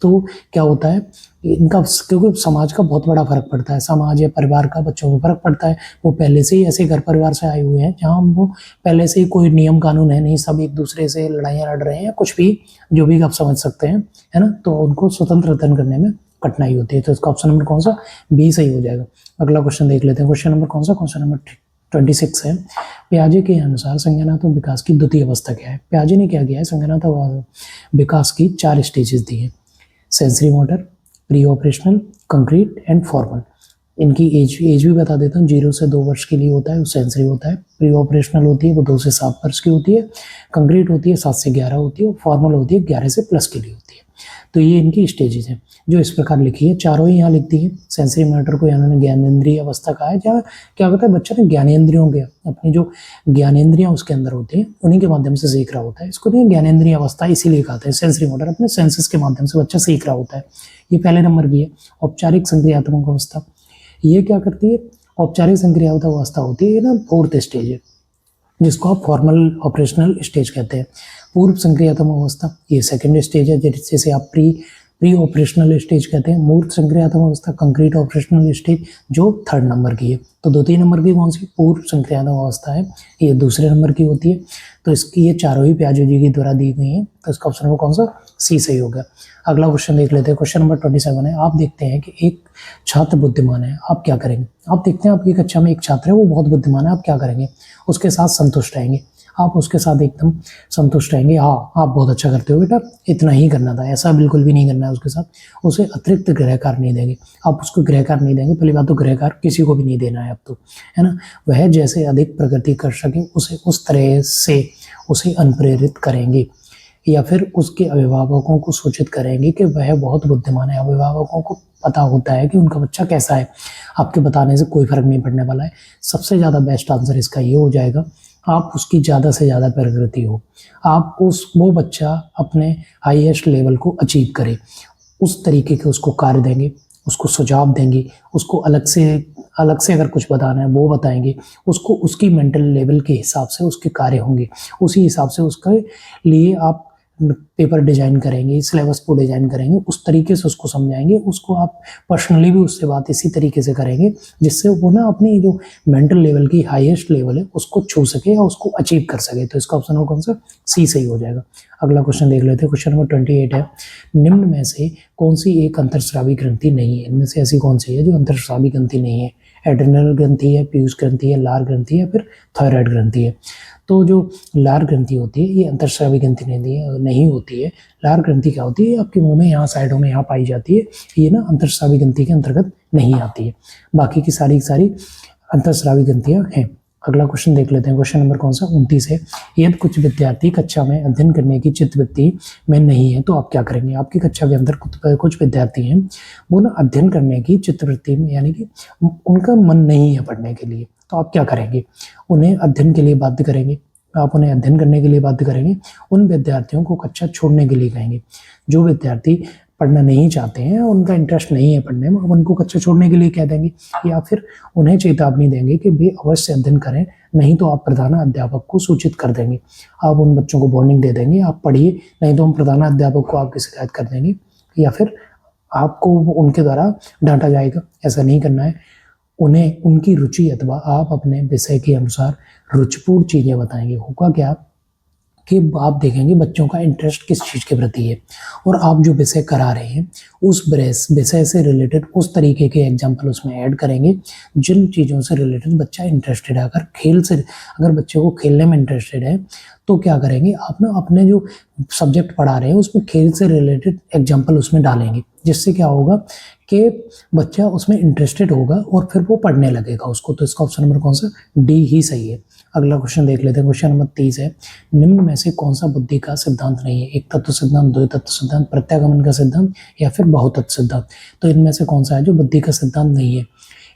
A: तो क्या होता है इनका, क्योंकि समाज का बहुत बड़ा फर्क पड़ता है, समाज या परिवार का बच्चों को फर्क पड़ता है। वो पहले से ही ऐसे घर परिवार से आए हुए हैं जहाँ वो पहले से ही कोई नियम कानून है नहीं, सब एक दूसरे से लड़ाइयाँ लड़ रहे हैं, या कुछ भी, जो भी आप समझ सकते हैं, है ना। तो उनको स्वतंत्र अध्ययन करने में कठिनाई होती है। तो इसका ऑप्शन नंबर कौन सा, बी सही हो जाएगा। अगला क्वेश्चन देख लेते हैं। क्वेश्चन नंबर कौन सा, क्वेश्चन नंबर 26 है। पियाजे के अनुसार संज्ञानात्मक विकास की द्वितीय अवस्था क्या है। पियाजे ने क्या किया है, संज्ञानात्मक विकास की 4 स्टेजेस दी है। Sensory motor, pre operational, concrete and formal. इनकी एज भी बता देता हूँ। 0 से 2 वर्ष के लिए होता है, वो सेंसरी होता है। प्री ऑपरेशनल होती है वो 2 से 7 वर्ष की होती है। कंक्रीट होती है 7 से 11 होती है। और फॉर्मल होती है 11 से प्लस के लिए होती है। तो ये इनकी स्टेजेस हैं जो इस प्रकार लिखी है, चारों ही यहाँ लिख दी है। सेंसरी मैटर को इन्होंने ज्ञानेंद्रिय अवस्था कहा है, जहाँ क्या होता है बच्चा ने ज्ञानेंद्रियों के अपनी जो ज्ञानेंद्रियाँ उसके अंदर होती हैं उन्हीं के माध्यम से सीख रहा होता है। इसको नहीं ज्ञानेंद्रिय अवस्था इसीलिए कहते हैं। सेंसरी मोटर अपने सेंसेस के माध्यम से बच्चा सीख रहा होता है। ये पहले नंबर की है। औपचारिक संक्रियात्मक अवस्था, ये क्या करती है, औपचारिक संक्रियात्मक अवस्था होती है ना, 4th स्टेज है जिसको आप फॉर्मल ऑपरेशनल स्टेज कहते हैं। पूर्व संक्रियात्मक अवस्था ये 2nd स्टेज है, जैसे आप प्री ऑपरेशनल स्टेज कहते हैं। मूर्त संक्रियात्मक अवस्था, कंक्रीट ऑपरेशनल स्टेज जो 3rd नंबर की है। तो 2-3 नंबर की कौन सी, पूर्व संक्रियात्मक अवस्था है, ये 2रे नंबर की होती है। तो इसकी ये चारों ही पियाजे जी के द्वारा दी गई हैं। तो इसका ऑप्शन नंबर कौन सा, सी सही होगा। अगला क्वेश्चन देख लेते हैं। क्वेश्चन नंबर 27 है। आप देखते हैं कि एक छात्र बुद्धिमान है, आप क्या करेंगे। आप देखते हैं आपकी कक्षा में एक छात्र है, वो बहुत बुद्धिमान है, आप क्या करेंगे, उसके साथ संतुष्ट रहेंगे। आप उसके साथ एकदम संतुष्ट रहेंगे, हाँ आप बहुत अच्छा करते हो बेटा, इतना ही करना था, ऐसा बिल्कुल भी नहीं करना है उसके साथ। उसे अतिरिक्त गृह कार्य नहीं देंगे, आप उसको गृह कार्य नहीं देंगे। पहली बात तो गृह कार्य किसी को भी नहीं देना है अब तो, है ना। वह जैसे अधिक प्रगति कर सके उसे उस तरह से उसे अनुप्रेरित करेंगे, या फिर उसके अभिभावकों को सूचित करेंगे कि वह बहुत बुद्धिमान है। अभिभावकों को पता होता है कि उनका बच्चा कैसा है, आपके बताने से कोई फर्क नहीं पड़ने वाला है। सबसे ज़्यादा बेस्ट आंसर इसका ये हो जाएगा, आप उसकी ज़्यादा से ज़्यादा प्रगति हो, आप वो बच्चा अपने हाईएस्ट लेवल को अचीव करे, उस तरीके के उसको कार्य देंगे, उसको सुझाव देंगे, उसको अलग से अगर कुछ बताना है वो बताएंगे, उसको उसकी मेंटल लेवल के हिसाब से उसके कार्य होंगे, उसी हिसाब से उसके लिए आप पेपर डिजाइन करेंगे, सिलेबस को डिजाइन करेंगे, उस तरीके से उसको समझाएंगे। उसको आप पर्सनली भी उससे बात इसी तरीके से करेंगे जिससे वो ना अपनी जो मेंटल लेवल की हाईएस्ट लेवल है उसको छू सके या उसको अचीव कर सके। तो इसका ऑप्शन कौन सा, सी सही हो जाएगा। अगला क्वेश्चन देख लेते हैं। क्वेश्चन नंबर 28 है। निम्न में से कौन सी एक अंतरस्रावी ग्रंथि नहीं है। इनमें से ऐसी कौन सी है जो अंतरस्रावी ग्रंथि नहीं है। एड्रिनल ग्रंथि है, पीयूष ग्रंथि है, लार ग्रंथि है, फिर थायराइड ग्रंथि है। तो जो लार ग्रंथि होती है ये अंतरस्रावी ग्रंथि नहीं होती है। लार ग्रंथि क्या होती है, आपके मुंह में यहाँ साइडों में यहाँ पाई जाती है, ये ना अंतरस्रावी ग्रंथि के अंतर्गत नहीं आती है। बाकी की सारी अंतरस्रावी ग्रंथियाँ हैं। अगला क्वेश्चन देख लेते हैं। क्वेश्चन नंबर कौन सा, 29 है। यदि कुछ विद्यार्थी कक्षा में अध्ययन करने की चित्तवृत्ति में नहीं है तो आप क्या करेंगे। आपकी कक्षा के अंदर कुछ विद्यार्थी हैं, वो ना अध्ययन करने की चित्तवृत्ति में, यानी कि उनका मन नहीं है पढ़ने के लिए, तो आप क्या करेंगे, उन्हें अध्ययन के लिए बाध्य करेंगे। आप उन्हें अध्ययन करने के लिए बाध्य करेंगे। उन विद्यार्थियों को कक्षा छोड़ने के लिए कहेंगे। जो विद्यार्थी पढ़ना नहीं चाहते हैं, उनका इंटरेस्ट नहीं है पढ़ने में, अब उनको कक्षा छोड़ने के लिए कह देंगे, या फिर उन्हें चेतावनी देंगे कि वे अवश्य अध्ययन करें, नहीं तो आप प्रधान अध्यापक को सूचित कर देंगे। आप उन बच्चों को वार्निंग दे देंगे, आप पढ़िए, नहीं तो हम प्रधान अध्यापक को आपकी शिकायत कर देंगे, या फिर आपको उनके द्वारा डांटा जाएगा। ऐसा नहीं करना है। उन्हें उनकी रुचि अथवा आप अपने विषय के अनुसार रुचिपूर्ण चीज़ें बताएंगे। होगा क्या कि आप देखेंगे बच्चों का इंटरेस्ट किस चीज़ के प्रति है, और आप जो विषय करा रहे हैं उस विषय से रिलेटेड उस तरीके के एग्जाम्पल उसमें ऐड करेंगे जिन चीज़ों से रिलेटेड बच्चा इंटरेस्टेड है। अगर बच्चे को खेलने में इंटरेस्टेड है तो क्या करेंगे, आप ना अपने जो सब्जेक्ट पढ़ा रहे हैं उसमें खेल से रिलेटेड एग्जाम्पल उसमें डालेंगे, जिससे क्या होगा कि बच्चा उसमें इंटरेस्टेड होगा और फिर वो पढ़ने लगेगा उसको। तो इसका ऑप्शन नंबर कौन सा, डी ही सही है। अगला क्वेश्चन देख लेते हैं। क्वेश्चन नंबर 30 है। निम्न में से कौन सा बुद्धि का सिद्धांत नहीं है। एक तत्व सिद्धांत, द्वैत तत्व सिद्धांत, प्रत्यागमन का सिद्धांत, या फिर बहुतत्व सिद्धांत। तो इनमें से कौन सा है जो बुद्धि का सिद्धांत नहीं है।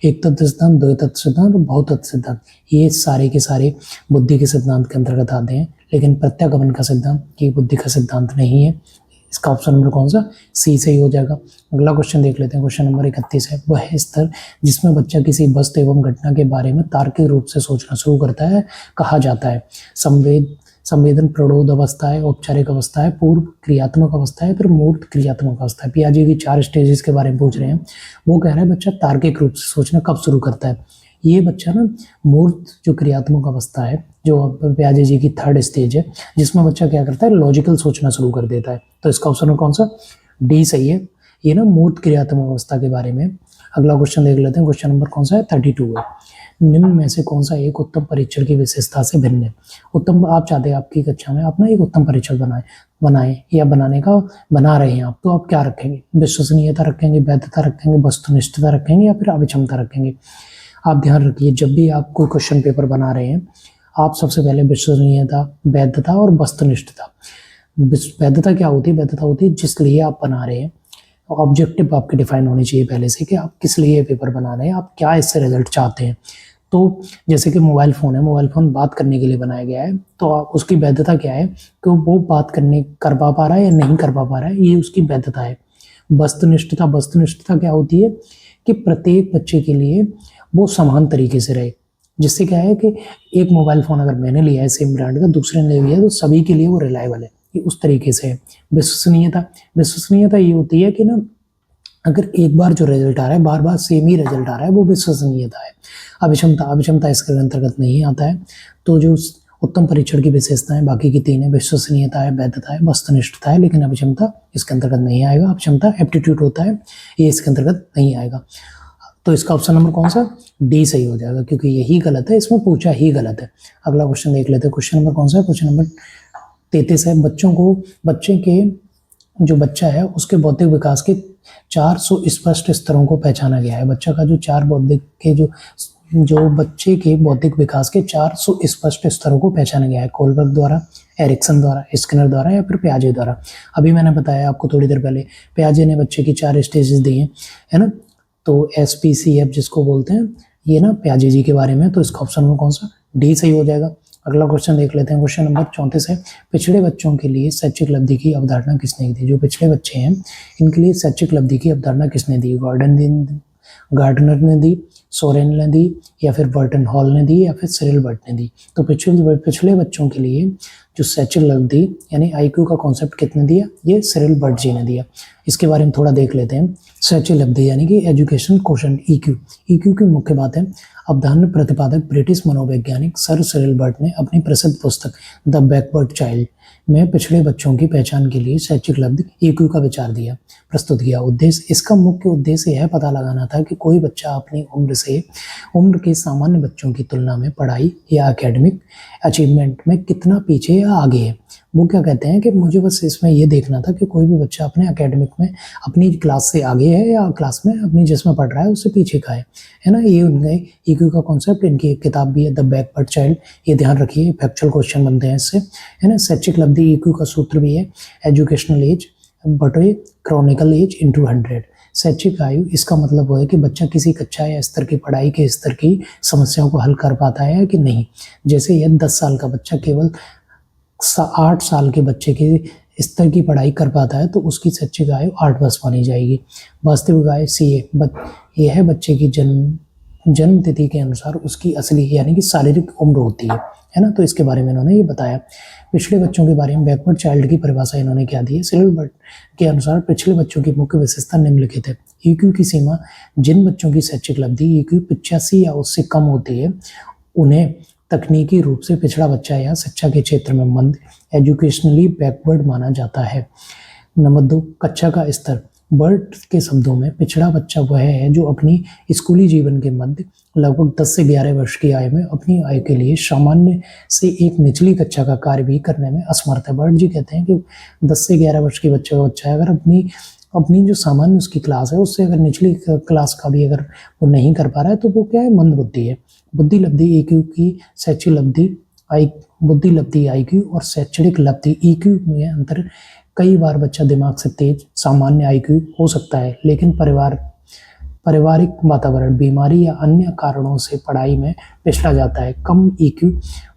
A: एक तत्व सिद्धांत, द्वैत तत्व सिद्धांत और बहुतत्व सिद्धांत, ये सारे के सारे बुद्धि के सिद्धांत के अंतर्गत आते हैं, लेकिन प्रत्यागमन का सिद्धांत ये बुद्धि का सिद्धांत नहीं है। इसका ऑप्शन नंबर कौन सा, सी सही हो जाएगा। अगला क्वेश्चन देख लेते हैं। क्वेश्चन नंबर 31 है। वह स्तर जिसमें बच्चा किसी वस्तु एवं घटना के बारे में तार्किक रूप से सोचना शुरू करता है कहा जाता है। संवेदन प्रौढ़ अवस्था है, औपचारिक अवस्था है, पूर्व क्रियात्मक अवस्था है, फिर मूर्त क्रियात्मक अवस्था है। पियाजे की 4 स्टेजेस के बारे में पूछ रहे हैं। वो कह रहा है बच्चा तार्किक रूप से सोचना कब शुरू करता है। ये बच्चा ना मूर्त जो क्रियात्मक अवस्था है, जो पियाजे जी की 3rd स्टेज है, जिसमें बच्चा क्या करता है, लॉजिकल सोचना शुरू कर देता है। तो इसका ऑप्शन कौन सा, डी सही है। ये ना मूर्त क्रियात्मक अवस्था के बारे में। अगला क्वेश्चन देख लेते हैं। क्वेश्चन नंबर कौन सा है? 32 है। निम्न में से कौन सा एक उत्तम परीक्षण की विशेषता से भिन्न है? उत्तम, आप चाहते हैं आपकी कक्षा में आप ना एक उत्तम परीक्षण बनाएं या बना रहे हैं आप, तो आप क्या रखेंगे? विश्वसनीयता रखेंगे, वैधता रखेंगे, वस्तुनिष्ठता रखेंगे या फिर अभिक्षमता रखेंगे? आप ध्यान रखिए, जब भी आप कोई क्वेश्चन पेपर बना रहे हैं, आप सबसे पहले विश्वसनीयता, वैधता और वस्तुनिष्ठता। वैधता क्या होती है? वैधता होती है जिस लिए आप बना रहे हैं, ऑब्जेक्टिव आपके डिफाइन होनी चाहिए पहले से कि आप किस लिए पेपर बना रहे हैं, आप क्या इससे रिजल्ट चाहते हैं। तो जैसे कि मोबाइल फ़ोन है, मोबाइल फ़ोन बात करने के लिए बनाया गया है, तो आप उसकी वैधता क्या है कि वो बात कर पा रहा है या नहीं कर पा रहा है, ये उसकी वैधता है। वस्तुनिष्ठता क्या होती है कि प्रत्येक बच्चे के लिए वो समान तरीके से रहे। जिससे क्या है कि एक मोबाइल फ़ोन अगर मैंने लिया है सेम ब्रांड का, दूसरे ने लिया है, तो सभी के लिए वो रिलायबल है, ये उस तरीके से है। विश्वसनीयता ये होती है कि ना, अगर एक बार जो रिजल्ट आ रहा है, बार बार सेम ही रिजल्ट आ रहा है, वो विश्वसनीयता है। अभिक्षमता इसके अंतर्गत नहीं आता है। तो जो उत्तम परीक्षण की विशेषताएं बाकी की तीन है, विश्वसनीयता है, वैधता है, वस्तुनिष्ठता है, लेकिन अभिक्षमता इसके अंतर्गत नहीं आएगा। अभिक्षमता एप्टीट्यूड होता है, ये इसके अंतर्गत नहीं आएगा। तो इसका ऑप्शन नंबर कौन सा? डी सही हो जाएगा, क्योंकि यही गलत है, इसमें पूछा ही गलत है। अगला क्वेश्चन देख लेते हैं। क्वेश्चन नंबर कौन सा है? क्वेश्चन नंबर 33 है। बच्चे के जो बच्चा है उसके बौद्धिक विकास के 4 सुस्पष्ट स्तरों को पहचाना गया है। बच्चा का जो बच्चे के बौद्धिक विकास के 4 सुस्पष्ट स्तरों को पहचाना गया है, कोलबर्ग द्वारा, एरिक्सन द्वारा, स्किनर द्वारा या फिर पियाजे द्वारा। अभी मैंने बताया आपको थोड़ी देर पहले, पियाजे ने बच्चे की 4 स्टेजेस दी हैं, है ना। तो SPCF जिसको बोलते हैं, ये ना पियाजे जी के बारे में। तो इसका ऑप्शन में कौन सा? डी सही हो जाएगा। अगला क्वेश्चन देख लेते हैं। क्वेश्चन नंबर 34 है। पिछड़े बच्चों के लिए शैक्षिक लब्धि की अवधारणा किसने दी? जो पिछड़े बच्चे हैं, इनके लिए शैक्षिक लब्धि की अवधारणा किसने दी? गार्डनर ने दी, सोरेन ने दी, या फिर बर्टन हॉल ने दी, या फिर सिरिल बर्ट ने दी। तो पिछड़े बच्चों के लिए जो शैक्षिक लब्धि यानी IQ का कॉन्सेप्ट कितने दिया? ये सिरिल बर्ट जी ने दिया। इसके बारे में थोड़ा देख लेते हैं। शैक्षिक लब्धि यानी कि एजुकेशन क्वोशेंट, EQ की मुख्य बात है। अवधारणा प्रतिपादक ब्रिटिश मनोवैज्ञानिक सर सिरिल बर्ट ने अपनी प्रसिद्ध पुस्तक द बैकवर्ड चाइल्ड में पिछड़े बच्चों की पहचान के लिए शैक्षिक लब्धि EQ का विचार प्रस्तुत किया। इसका मुख्य उद्देश्य यह पता लगाना था कि कोई बच्चा अपनी उम्र के सामान्य बच्चों की तुलना में पढ़ाई या एकेडमिक अचीवमेंट में कितना पीछे या आगे है। वो क्या कहते हैं कि मुझे बस इसमें ये देखना था कि कोई भी बच्चा अपने एकेडमिक में अपनी क्लास से आगे है या क्लास में अपनी जिसमें पढ़ रहा है उससे पीछे का है ना। ये उनका EQ का कॉन्सेप्ट, इनकी एक किताब भी है द बैकवर्ड चाइल्ड, ये ध्यान रखिए, फैक्चुअल क्वेश्चन बनते हैं इससे, है ना। शैक्षिक लब्धि EQ का सूत्र भी है एजुकेशनल एज बटे क्रॉनिकल एज इंटू 100। शैक्षिक आयु, इसका मतलब वो है कि बच्चा किसी कक्षा या स्तर की पढ़ाई के स्तर की समस्याओं को हल कर पाता है कि नहीं। जैसे यह 10 साल का बच्चा केवल 8 साल के बच्चे के स्तर की पढ़ाई कर पाता है, तो उसकी शैक्षिक आयु 8 वर्ष मानी जाएगी। वास्तविक आयु CA, यह है बच्चे की जन्म तिथि के अनुसार उसकी असली यानी कि शारीरिक उम्र होती है ना। तो इसके बारे में इन्होंने ये बताया। पिछड़े बच्चों के बारे में बैकवर्ड चाइल्ड की परिभाषा इन्होंने क्या दी है? सिरिल बर्ट के अनुसार पिछड़े बच्चों की मुख्य विशेषता निम्नलिखित है। EQ की सीमा, जिन बच्चों की शैक्षिक लब्धि EQ 85 या उससे कम होती है, उन्हें तकनीकी रूप से पिछड़ा बच्चा या शिक्षा के क्षेत्र में मंद, एजुकेशनली बैकवर्ड माना जाता है। नंबर 2, कक्षा का स्तर। बर्ट के शब्दों में पिछड़ा बच्चा वह है जो अपनी स्कूली जीवन के मध्य लगभग 10 से 11 वर्ष की आयु में अपनी आयु के लिए सामान्य से एक निचली कक्षा का कार्य भी करने में असमर्थ है। बर्ट जी कहते हैं कि 10 से 11 वर्ष की बच्चे का बच्चा अगर अपनी जो सामान्य उसकी क्लास है उससे अगर निचली क्लास का भी अगर वो नहीं कर पा रहा है, तो वो क्या है? मंद बुद्धि है। बुद्धि लब्धि EQ की शैक्षिक लब्धि बुद्धि लब्धि IQ और शैक्षणिक लब्धि EQ में अंतर। कई बार बच्चा दिमाग से तेज सामान्य IQ हो सकता है, लेकिन पारिवारिक वातावरण, बीमारी या अन्य कारणों से पढ़ाई में पिछड़ा जाता है। कम EQ।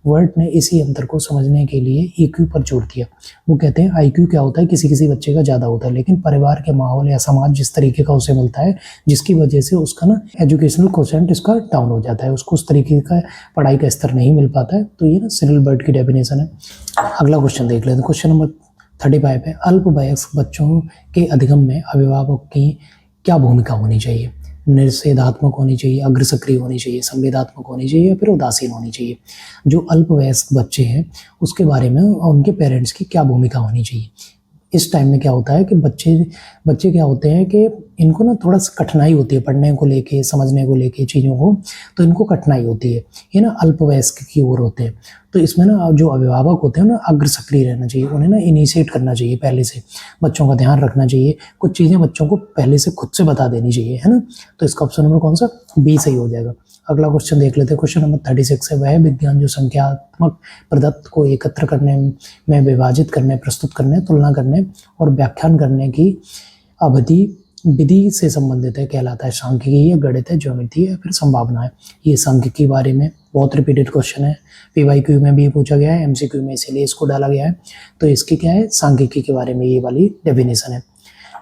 A: वर्ट ने इसी अंतर को समझने के लिए EQ पर जोर दिया। वो कहते हैं IQ क्या होता है, किसी बच्चे का ज़्यादा होता है, लेकिन परिवार के माहौल या समाज जिस तरीके का उसे मिलता है, जिसकी वजह से उसका ना एजुकेशनल क्वोशेंट इसका डाउन हो जाता है, उसको उस तरीके का पढ़ाई का स्तर नहीं मिल पाता है। तो ये ना सिरिल बर्ट की डेफिनेशन है। अगला क्वेश्चन देख लेते हैं। क्वेश्चन नंबर 35 है। अल्पवयस्क बच्चों के अधिगम में अभिभावक की क्या भूमिका होनी चाहिए? निषेधात्मक होनी चाहिए, अग्रसक्रिय होनी चाहिए, संवेदात्मक होनी चाहिए या फिर उदासीन होनी चाहिए? जो अल्पवयस्क बच्चे हैं उसके बारे में उनके पेरेंट्स की क्या भूमिका होनी चाहिए? इस टाइम में क्या होता है कि बच्चे क्या होते हैं कि इनको ना थोड़ा सा कठिनाई होती है पढ़ने को लेके, समझने को लेके चीज़ों को, तो इनको कठिनाई होती है। ये ना अल्पवयस्क की ओर होते हैं। तो इसमें ना जो अभिभावक होते हैं ना अग्र सक्रिय रहना चाहिए, उन्हें ना इनिशिएट करना चाहिए, पहले से बच्चों का ध्यान रखना चाहिए, कुछ चीज़ें बच्चों को पहले से खुद से बता देनी चाहिए, है ना। तो इसका ऑप्शन नंबर कौन सा, बी सही हो जाएगा। अगला क्वेश्चन देख लेते हैं। क्वेश्चन नंबर 36 है, वह विज्ञान जो संख्यात्मक प्रदत्त को एकत्र करने में, विभाजित करने, प्रस्तुत करने, तुलना करने और व्याख्यान करने की अवधि विधि से संबंधित है, कहलाता है सांख्यिकी, गणित है, ज्योमेट्री है, फिर संभावना है। ये सांख्यिकी के बारे में बहुत रिपीटेड क्वेश्चन है, पीवाईक्यू में भी पूछा गया है, एमसीक्यू में इसीलिए इसको डाला गया है। तो इसकी क्या है, सांख्यिकी के बारे में ये वाली डेफिनेशन है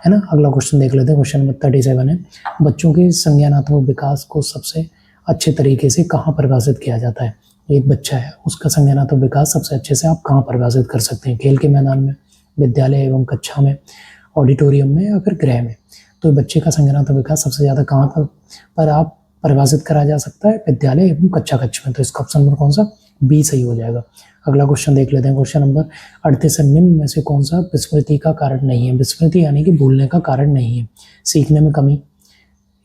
A: ना। अगला क्वेश्चन देख लेते हैं। क्वेश्चन नंबर 37 है, बच्चों के संज्ञानात्मक विकास को सबसे अच्छे तरीके से कहाँ परिभाषित किया जाता है। एक बच्चा है, उसका संज्ञानात्मक विकास सबसे अच्छे से आप कहाँ परिभाषित कर सकते हैं, खेल के मैदान में, विद्यालय एवं कक्षा में, ऑडिटोरियम में या फिर गृह में। तो बच्चे का संज्ञानात्मक विकास सबसे ज़्यादा कहाँ पर आप परिभाषित करा जा सकता है, विद्यालय एवं कक्षा कक्ष में। तो इसका ऑप्शन नंबर कौन सा, बी सही हो जाएगा। अगला क्वेश्चन देख लेते हैं। क्वेश्चन नंबर 38 निम्न में से कौन सा विस्मृति का कारण नहीं है। विस्मृति यानी कि भूलने का कारण नहीं है। सीखने में कमी,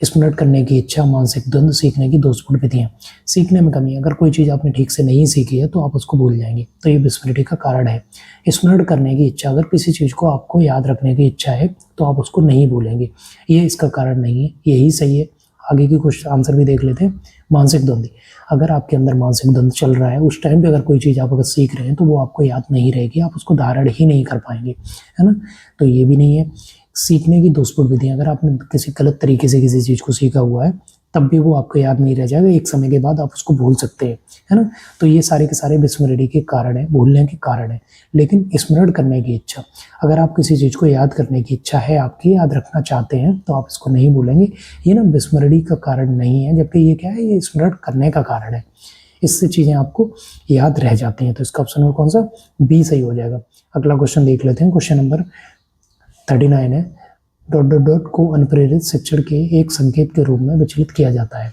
A: स्मरण करने की इच्छा, मानसिक द्वंद्व, सीखने की दोषपूर्ण विधियां। सीखने में कमी, अगर कोई चीज़ आपने ठीक से नहीं सीखी है तो आप उसको भूल जाएंगे, तो ये विस्मृति का कारण है। स्मरण करने की इच्छा, अगर किसी चीज़ को आपको याद रखने की इच्छा है तो आप उसको नहीं भूलेंगे, ये इसका कारण नहीं है, यही सही है। आगे की कुछ आंसर भी देख लेते हैं। मानसिक द्वंद्व, अगर आपके अंदर मानसिक द्वंद्व चल रहा है, उस टाइम पे अगर कोई चीज़ आप अगर सीख रहे हैं तो वो आपको याद नहीं रहेगी, आप उसको धारण ही नहीं कर पाएंगे, है ना। तो ये भी नहीं है। सीखने की दोषपूर्ण विधियां, अगर आपने किसी गलत तरीके से किसी चीज़ को सीखा हुआ है तब भी वो आपको याद नहीं रह जाएगा, एक समय के बाद आप उसको भूल सकते हैं, है ना। तो ये सारे के सारे विस्मृति के कारण है, भूलने के कारण है। लेकिन स्मरण करने की इच्छा, अगर आप किसी चीज़ को याद करने की इच्छा है आपकी, याद रखना चाहते हैं तो आप इसको नहीं भूलेंगे, ये ना विस्मृति का कारण नहीं है, जबकि ये क्या है, ये स्मरण करने का कारण है। इससे चीज़ें आपको याद रह जाती हैं। तो इसका ऑप्शन नंबर कौन सा, बी सही हो जाएगा। अगला क्वेश्चन देख लेते हैं। क्वेश्चन नंबर 39 है, डॉट डॉट डॉट को अनुप्रेरित शिक्षण के एक संकेत के रूप में विचलित किया जाता है।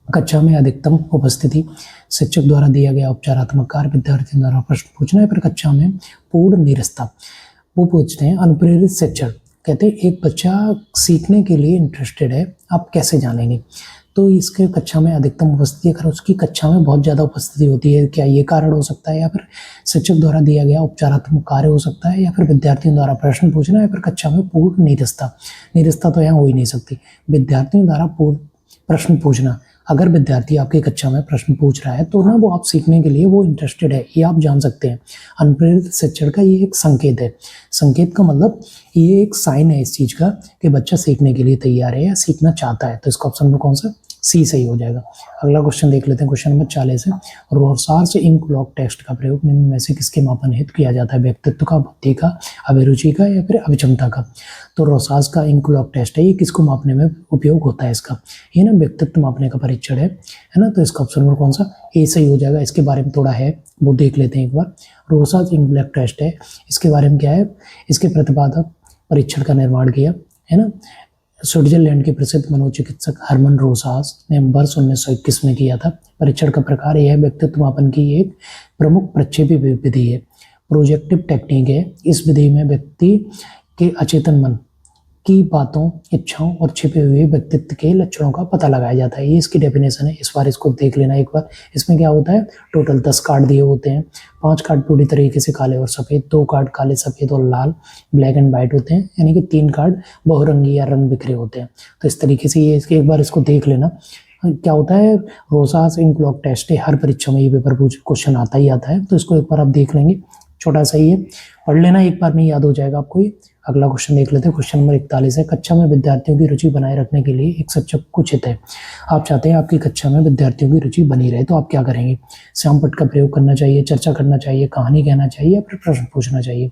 A: कक्षा में अधिकतम उपस्थिति, शिक्षक द्वारा दिया गया उपचारात्मक कार्य, विद्यार्थियों द्वारा प्रश्न पूछना है, फिर कक्षा में पूर्ण निरस्ता। वो पूछते हैं अनुप्रेरित शिक्षण, कहते हैं एक बच्चा सीखने के लिए इंटरेस्टेड है, आप कैसे जानेंगे। तो इसके कक्षा में अधिकतम उपस्थिति, अगर उसकी कक्षा में बहुत ज़्यादा उपस्थिति होती है, क्या ये कारण हो सकता है, या फिर शिक्षक द्वारा दिया गया उपचारात्मक कार्य हो सकता है, या फिर विद्यार्थियों द्वारा प्रश्न पूछना, या फिर कक्षा में पूर्ण निरस्ता। निरस्ता तो यहाँ हो ही नहीं सकती। विद्यार्थियों द्वारा पूर्ण प्रश्न पूछना, अगर विद्यार्थी आपकी कक्षा में प्रश्न पूछ रहा है तो ना वो आप सीखने के लिए वो इंटरेस्टेड है, ये आप जान सकते हैं। अनुप्रेरित शिक्षण का ये एक संकेत है। संकेत का मतलब ये एक साइन है इस चीज़ का कि बच्चा सीखने के लिए तैयार है या सीखना चाहता है। तो इसका ऑप्शन नंबर कौन सा, सी सही हो जाएगा। अगला क्वेश्चन देख लेते हैं। क्वेश्चन नंबर 40 है, रोसार्स इंक ब्लॉक टेस्ट का प्रयोग निम्न में से किसके मापन हेतु किया जाता है। व्यक्तित्व का, बुद्धि का, अभिरुचि का, या फिर अभिक्षमता का। तो रोसार्स का इंक ब्लॉक टेस्ट है, ये किसको मापने में उपयोग होता है इसका, ये ना व्यक्तित्व मापने का परीक्षण है ना। तो इसका ऑप्शन नंबर कौन सा, ए सही हो जाएगा। इसके बारे में थोड़ा है वो देख लेते हैं एक बार। रोसार्स इंक ब्लॉक टेस्ट है, इसके बारे में क्या है, इसके प्रतिपादक परीक्षण का निर्माण किया, है ना, स्विट्जरलैंड के प्रसिद्ध मनोचिकित्सक हरमन रोसास ने वर्ष 1921 में किया था। परीक्षण का प्रकार यह व्यक्तित्व मापन की एक प्रमुख प्रक्षेपी विधि है, प्रोजेक्टिव टेक्निक है। इस विधि में व्यक्ति के अचेतन मन की बातों, इच्छाओं और छिपे हुए व्यक्तित्व के लक्षणों का पता लगाया जाता है। ये इसकी डेफिनेशन है, इस बार इसको देख लेना एक बार। इसमें क्या होता है, टोटल 10 कार्ड दिए होते हैं। 5 कार्ड पूरी तरीके से काले और सफ़ेद, 2 कार्ड काले, सफ़ेद और लाल, ब्लैक एंड वाइट होते हैं, यानी कि 3 कार्ड बहुरंगी या रंग बिखरे होते हैं। तो इस तरीके से ये एक बार इसको देख लेना। क्या होता है, रोसास इंक ब्लॉक टेस्ट है, हर परीक्षा में ये पेपर क्वेश्चन आता ही आता है। तो इसको एक बार आप देख लेंगे, छोटा सा ही है, पढ़ लेना एक बार में याद हो जाएगा आपको ये। अगला क्वेश्चन देख लेते हैं। क्वेश्चन नंबर 41 है, कक्षा में विद्यार्थियों की रुचि बनाए रखने के लिए एक शिक्षक को उचित है। आप चाहते हैं आपकी कक्षा में विद्यार्थियों की रुचि बनी रहे, तो आप क्या करेंगे। श्यामपट्ट का प्रयोग करना चाहिए, चर्चा करना चाहिए, कहानी कहना चाहिए, या फिर प्रश्न पूछना चाहिए।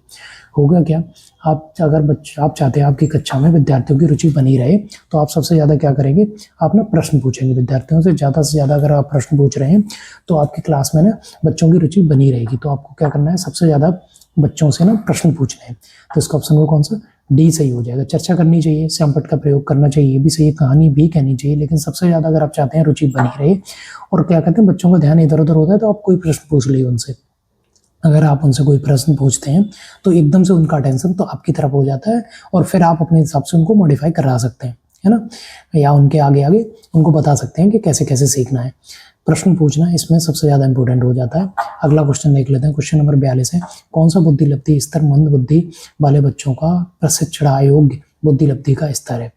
A: होगा क्या, आप चाहते हैं आपकी कक्षा में विद्यार्थियों की रुचि बनी रहे तो आप सबसे ज़्यादा क्या करेंगे, आप ना प्रश्न पूछेंगे विद्यार्थियों से ज़्यादा। अगर आप प्रश्न पूछ रहे हैं तो आपकी क्लास में ना बच्चों की रुचि बनी रहेगी। तो आपको क्या करना है, सबसे ज़्यादा बच्चों से ना प्रश्न पूछने हैं। तो इसका ऑप्शन कौन सा, डी सही हो जाएगा। चर्चा करनी चाहिए, श्यामपट्ट का प्रयोग करना चाहिए, ये भी सही है, कहानी भी कहनी चाहिए, लेकिन सबसे ज़्यादा अगर आप चाहते हैं रुचि बनी रहे और क्या कहते हैं बच्चों का ध्यान इधर उधर होता है तो आप कोई प्रश्न पूछ लीजिए उनसे। अगर आप उनसे कोई प्रश्न पूछते हैं तो एकदम से उनका अटेंशन तो आपकी तरफ हो जाता है और फिर आप अपने हिसाब से उनको मॉडिफाई करा सकते हैं, है ना, या उनके आगे आगे उनको बता सकते हैं कि कैसे कैसे सीखना है। प्रश्न पूछना इसमें सबसे ज़्यादा इंपॉर्टेंट हो जाता है। अगला क्वेश्चन देख लेते हैं। क्वेश्चन नंबर 42 है, कौन सा बुद्धि लब्धि स्तर मंद बुद्धि वाले बच्चों का प्रशिक्षण अयोग्य बुद्धि लब्धि का स्तर है?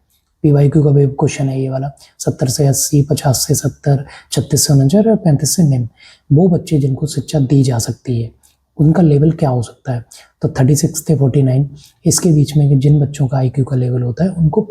A: PYQ का भी क्वेश्चन है ये वाला। 70 से 80, 50 से 70, 36 से 49 और 35 से निम्न वो बच्चे जिनको शिक्षा दी जा सकती है उनका लेवल क्या हो सकता है? तो 36 से 49 इसके बीच में जिन बच्चों का IQ का लेवल होता है उनको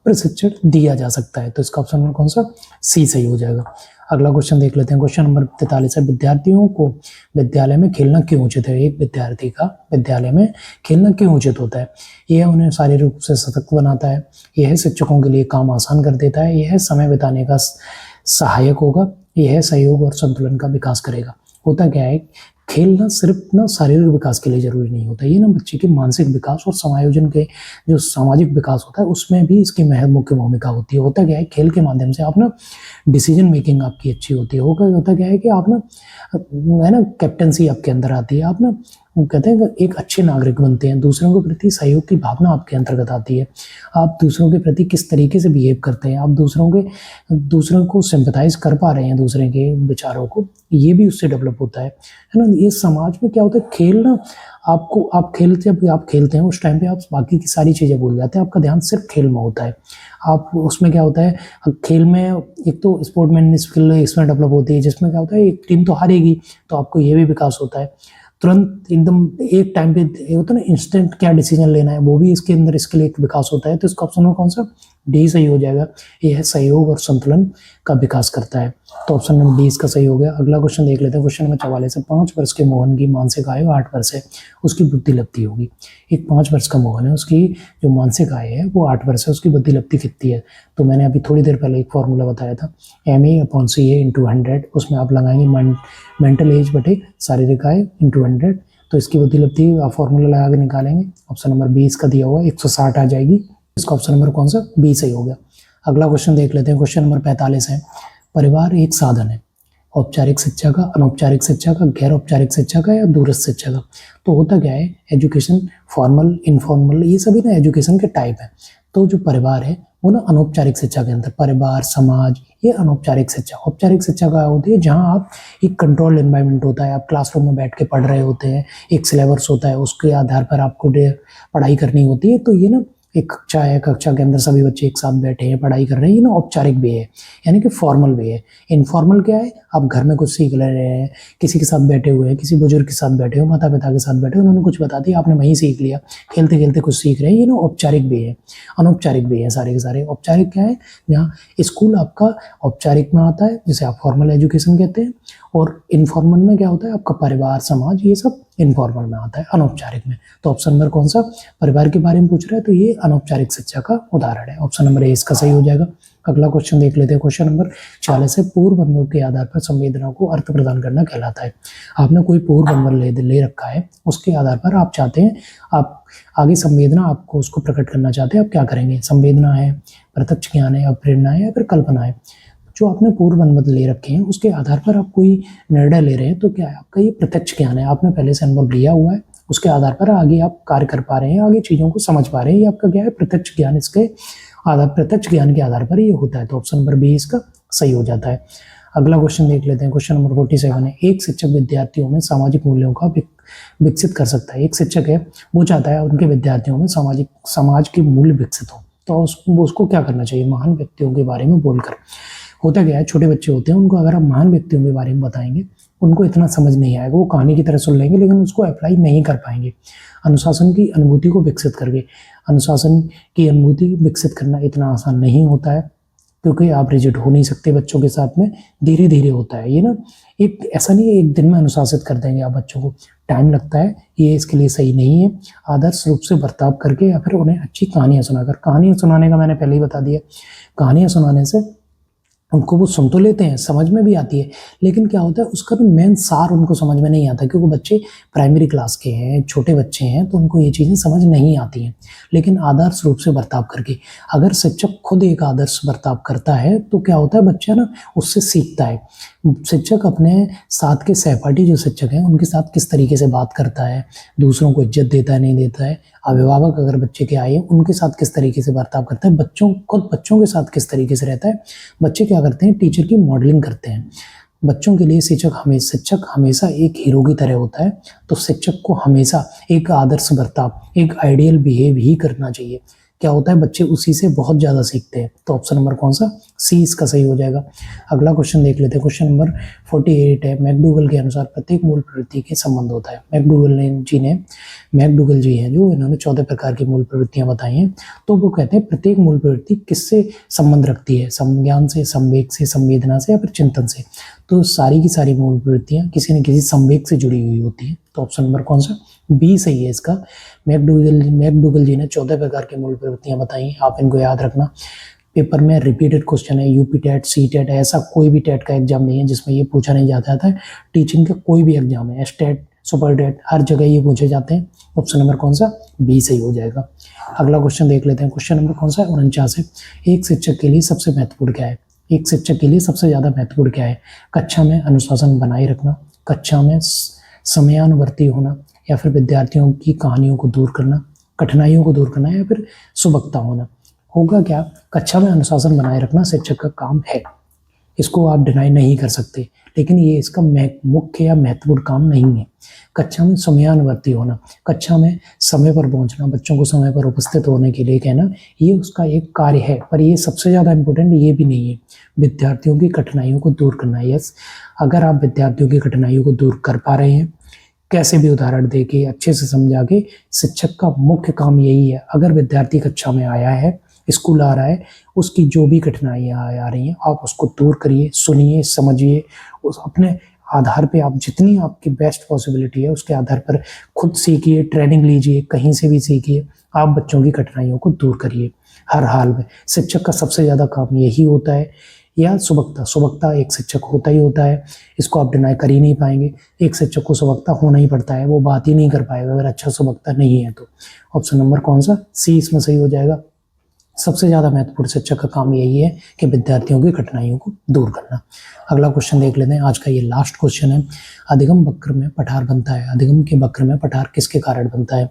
A: प्रशिक्षण दिया जा सकता है। तो इसका ऑप्शन नंबर कौन सा? सी सही हो जाएगा। अगला क्वेश्चन देख लेते हैं। क्वेश्चन नंबर 43 है, विद्यार्थियों को विद्यालय में खेलना क्यों उचित है? एक विद्यार्थी का विद्यालय में खेलना क्यों उचित होता है? यह उन्हें शारीरिक रूप से सशक्त बनाता है, यह शिक्षकों के लिए काम आसान कर देता है, यह समय बिताने का सहायक होगा, यह सहयोग और संतुलन का विकास करेगा। होता क्या है, खेलना सिर्फ ना शारीरिक विकास के लिए जरूरी नहीं होता, ये ना बच्चे के मानसिक विकास और समायोजन के जो सामाजिक विकास होता है उसमें भी इसकी मुख्य भूमिका होती है। होता क्या है, खेल के माध्यम से आप ना डिसीजन मेकिंग आपकी अच्छी होती है। होता क्या है कि आप ना है ना कैप्टनसी आपके अंदर आती है, आप ना कहते हैं एक अच्छे नागरिक बनते हैं, दूसरों के प्रति सहयोग की भावना आपके अंतर्गत आती है, आप दूसरों के प्रति किस तरीके से बिहेव करते हैं, आप दूसरों को सिंपैथाइज कर पा रहे हैं दूसरे के विचारों को, ये भी उससे डेवलप होता है ना। ये समाज में क्या होता है, खेल ना आप खेलते हैं उस टाइम पे आप बाकी की सारी चीज़ें भूल जाते हैं, आपका ध्यान सिर्फ खेल में होता है। आप उसमें क्या होता है, खेल में एक तो स्पोर्ट्समैन स्किल इसमें डेवलप होती है, जिसमें क्या होता है एक टीम तो हारेगी तो आपको ये भी विकास होता है, तुरंत एकदम एक टाइम पे होता है ना इंस्टेंट क्या डिसीजन लेना है, वो भी इसके अंदर इसके लिए एक विकास होता है। तो इसका ऑप्शन कौन सा? डी सही हो जाएगा। यह सहयोग और संतुलन का विकास करता है, तो ऑप्शन नंबर डी इसका सही हो गया। अगला क्वेश्चन देख लेते हैं। क्वेश्चन नंबर 44 है, 5 वर्ष के मोहन की मानसिक आयु 8 वर्ष है, उसकी बुद्धि लब्धि होगी। एक 5 वर्ष का मोहन है, उसकी जो मानसिक आयु है वो 8 वर्ष है, उसकी बुद्धि लब्धि कितनी है? तो मैंने अभी थोड़ी देर पहले एक फॉर्मूला बताया था, MA/CA × 100, उसमें आप लगाएंगे मेंटल एज बटे शारीरिक आयु × 100, तो इसकी बुद्धि लब्धि आप फॉर्मूला लगा के निकालेंगे। ऑप्शन नंबर 20 का दिया हुआ 160 आ जाएगी, इसका ऑप्शन नंबर कौन सा? बी सही हो गया। अगला क्वेश्चन देख लेते हैं। क्वेश्चन नंबर 45 है, परिवार एक साधन है औपचारिक शिक्षा का, अनौपचारिक शिक्षा का, गैर औपचारिक शिक्षा का या दूरस्थ शिक्षा का? तो होता क्या है, एजुकेशन फॉर्मल इनफॉर्मल ये सभी ना एजुकेशन के टाइप है। तो जो परिवार है वो ना अनौपचारिक शिक्षा के अंदर, परिवार समाज ये अनौपचारिक शिक्षा। औपचारिक शिक्षा का होती है जहाँ आप एक कंट्रोल्ड एनवायरनमेंट होता है, आप क्लासरूम में बैठ के पढ़ रहे होते हैं, एक सिलेबस होता है उसके आधार पर आपको पढ़ाई करनी होती है। तो ये ना एक कक्षा है, कक्षा के अंदर सभी बच्चे एक साथ बैठे हैं पढ़ाई कर रहे हैं, ये ना औपचारिक वे है, यानी कि फॉर्मल वे है। इनफॉर्मल क्या है, आप घर में कुछ सीख ले रहे हैं, किसी के साथ बैठे हुए हैं, किसी बुजुर्ग के साथ बैठे हो, माता पिता के साथ बैठे हो, उन्होंने कुछ बता दिया आपने वहीं सीख लिया, खेलते खेलते कुछ सीख रहे हैं, ये ना औपचारिक वे है। अनौपचारिक वे है सारे के सारे। औपचारिक क्या है, जहाँ स्कूल आपका औपचारिक में आता है जिसे आप फॉर्मल एजुकेशन कहते हैं, और इनफॉर्मल में क्या होता है आपका परिवार समाज ये सब इनफॉर्मल में आता है, अनौपचारिक में। तो ऑप्शन नंबर कौन सा? परिवार के बारे में पूछ रहा है तो ये अनौपचारिक शिक्षा का उदाहरण है, ऑप्शन नंबर ए इसका सही हो जाएगा। अगला क्वेश्चन देख लेते हैं। क्वेश्चन नंबर 46 है, पूर्व अनुभव के आधार पर संवेदना को अर्थ प्रदान करना कहलाता है। आपने कोई पूर्व अनुभव ले रखा है, उसके आधार पर आप चाहते हैं आप आगे संवेदना आपको उसको प्रकट करना चाहते हैं, आप क्या करेंगे? संवेदना है, प्रत्यक्ष ज्ञान है, प्रेरणा है या फिर कल्पना है? जो आपने पूर्व अनुभव ले रखे हैं उसके आधार पर आप कोई निर्णय ले रहे हैं तो क्या है आपका ये प्रत्यक्ष ज्ञान है, आपने पहले से अनुभव लिया हुआ है, उसके आधार पर आगे आप कार्य कर पा रहे हैं, आगे चीज़ों को समझ पा रहे हैं, ये आपका क्या है प्रत्यक्ष ज्ञान। इसके आधार प्रत्यक्ष ज्ञान के आधार पर ये होता है, तो ऑप्शन नंबर बी इसका सही हो जाता है। अगला क्वेश्चन देख लेते हैं। क्वेश्चन नंबर 47 है, एक शिक्षक विद्यार्थियों में सामाजिक मूल्यों का विकसित कर सकता है। एक शिक्षक है वो चाहता है उनके विद्यार्थियों में समाज के मूल्य विकसित हो, तो उसको क्या करना चाहिए? महान व्यक्तियों के बारे में बोलकर। होता क्या है, छोटे बच्चे होते हैं उनको अगर आप महान व्यक्तियों के बारे में बताएंगे उनको इतना समझ नहीं आएगा, वो कहानी की तरह सुन लेंगे लेकिन उसको अप्लाई नहीं कर पाएंगे। अनुशासन की अनुभूति को विकसित करके, अनुशासन की अनुभूति विकसित करना इतना आसान नहीं होता है क्योंकि आप रिजिड हो नहीं सकते बच्चों के साथ में, धीरे धीरे होता है ये ना, एक ऐसा नहीं है एक दिन में अनुशासित कर देंगे आप बच्चों को, टाइम लगता है, ये इसके लिए सही नहीं है। आदर्श रूप से बर्ताव करके या फिर उन्हें अच्छी कहानियाँ सुनाकर, कहानियाँ सुनाने का मैंने पहले ही बता दिया, कहानियाँ सुनाने से उनको वो सुन तो लेते हैं, समझ में भी आती है, लेकिन क्या होता है उसका भी मेन सार उनको समझ में नहीं आता क्योंकि बच्चे प्राइमरी क्लास के हैं, छोटे बच्चे हैं, तो उनको ये चीज़ें समझ नहीं आती हैं। लेकिन आदर्श रूप से बर्ताव करके, अगर शिक्षक खुद एक आदर्श बर्ताव करता है तो क्या होता है बच्चा ना उससे सीखता है। शिक्षक अपने साथ के सहपाठी जो शिक्षक हैं उनके साथ किस तरीके से बात करता है, दूसरों को इज्जत देता है नहीं देता है, अभिभावक अगर बच्चे के आए उनके साथ किस तरीके से बर्ताव करता है, खुद बच्चों के साथ किस तरीके से रहता है, बच्चे क्या करते हैं टीचर की मॉडलिंग करते हैं। बच्चों के लिए शिक्षक हमेशा एक हीरो की तरह होता है, तो शिक्षक को हमेशा एक आदर्श बर्ताव, एक आइडियल बिहेव ही करना चाहिए। क्या होता है, बच्चे उसी से बहुत ज़्यादा सीखते हैं। तो ऑप्शन नंबर कौन सा, सी इसका सही हो जाएगा। अगला क्वेश्चन देख लेते हैं। क्वेश्चन नंबर 48 है। मैकडूगल के अनुसार प्रत्येक मूल प्रवृत्ति के संबंध होता है। मैकडूगल जी हैं जो इन्होंने 14 प्रकार की मूल प्रवृत्तियां बताई हैं। तो वो कहते हैं प्रत्येक मूल प्रवृत्ति किससे संबंध रखती है, संज्ञान से, संवेग से, संवेदना से या फिर चिंतन से। तो सारी की सारी मूल प्रवृत्तियां किसी न किसी संवेग से जुड़ी हुई होती हैं। तो ऑप्शन नंबर कौन सा, बी सही है इसका। मैकडूगल जी ने 14 प्रकार की मूल प्रवृत्तियां बताई, आप इनको याद रखना। पेपर में रिपीटेड क्वेश्चन है, यूपी टेट, सी टेट, ऐसा कोई भी टेट का एग्जाम नहीं है जिसमें ये पूछा नहीं जाता है। टीचिंग का कोई भी एग्जाम है, एसटेट, सुपर टेट, हर जगह ये पूछे जाते हैं। ऑप्शन नंबर कौन सा, बी सही हो जाएगा। अगला क्वेश्चन देख लेते हैं। क्वेश्चन नंबर कौन सा है, 49 है। एक शिक्षक के लिए सबसे महत्वपूर्ण क्या है, एक शिक्षक के लिए सबसे ज्यादा महत्वपूर्ण क्या है, कक्षा में अनुशासन बनाए रखना, कक्षा में समयानुवर्ती होना, या फिर विद्यार्थियों की कहानियों को दूर करना, कठिनाइयों को दूर करना, या फिर सुबकता होना। होगा क्या, कक्षा में अनुशासन बनाए रखना शिक्षक का काम है, इसको आप डिनाई नहीं कर सकते, लेकिन ये इसका मुख्य या महत्वपूर्ण काम नहीं है। कक्षा में समयानुवर्ती होना, कक्षा में समय पर पहुंचना, बच्चों को समय पर उपस्थित होने के लिए कहना, ये उसका एक कार्य है, पर ये सबसे ज़्यादा इम्पोर्टेंट ये भी नहीं है। विद्यार्थियों की कठिनाइयों को दूर करना, यस, अगर आप विद्यार्थियों की कठिनाइयों को दूर कर पा रहे हैं, कैसे भी उदाहरण दे के अच्छे से समझा के, शिक्षक का मुख्य काम यही है। अगर विद्यार्थी कक्षा में आया है, स्कूल आ रहा है, उसकी जो भी कठिनाइयाँ आ रही हैं आप उसको दूर करिए, सुनिए, समझिए, उस अपने आधार पे आप जितनी आपकी बेस्ट पॉसिबिलिटी है उसके आधार पर खुद सीखिए, ट्रेनिंग लीजिए, कहीं से भी सीखिए, आप बच्चों की कठिनाइयों को दूर करिए हर हाल में। शिक्षक का सबसे ज़्यादा काम यही होता है। या सुबकता एक शिक्षक होता ही होता है, इसको आप डिनाई कर ही नहीं पाएंगे। एक शिक्षक को सुबकता होना ही पड़ता है, वो बात ही नहीं कर पाएगा अगर अच्छा सुबकता नहीं है तो। ऑप्शन नंबर कौन सा, सी इसमें सही हो जाएगा। सबसे ज़्यादा महत्वपूर्ण शिक्षक का काम यही है कि विद्यार्थियों की कठिनाइयों को दूर करना। अगला क्वेश्चन देख लेते हैं, आज का ये लास्ट क्वेश्चन है। अधिगम वक्र में पठार बनता है, अधिगम के वक्र में पठार किसके कारण बनता है,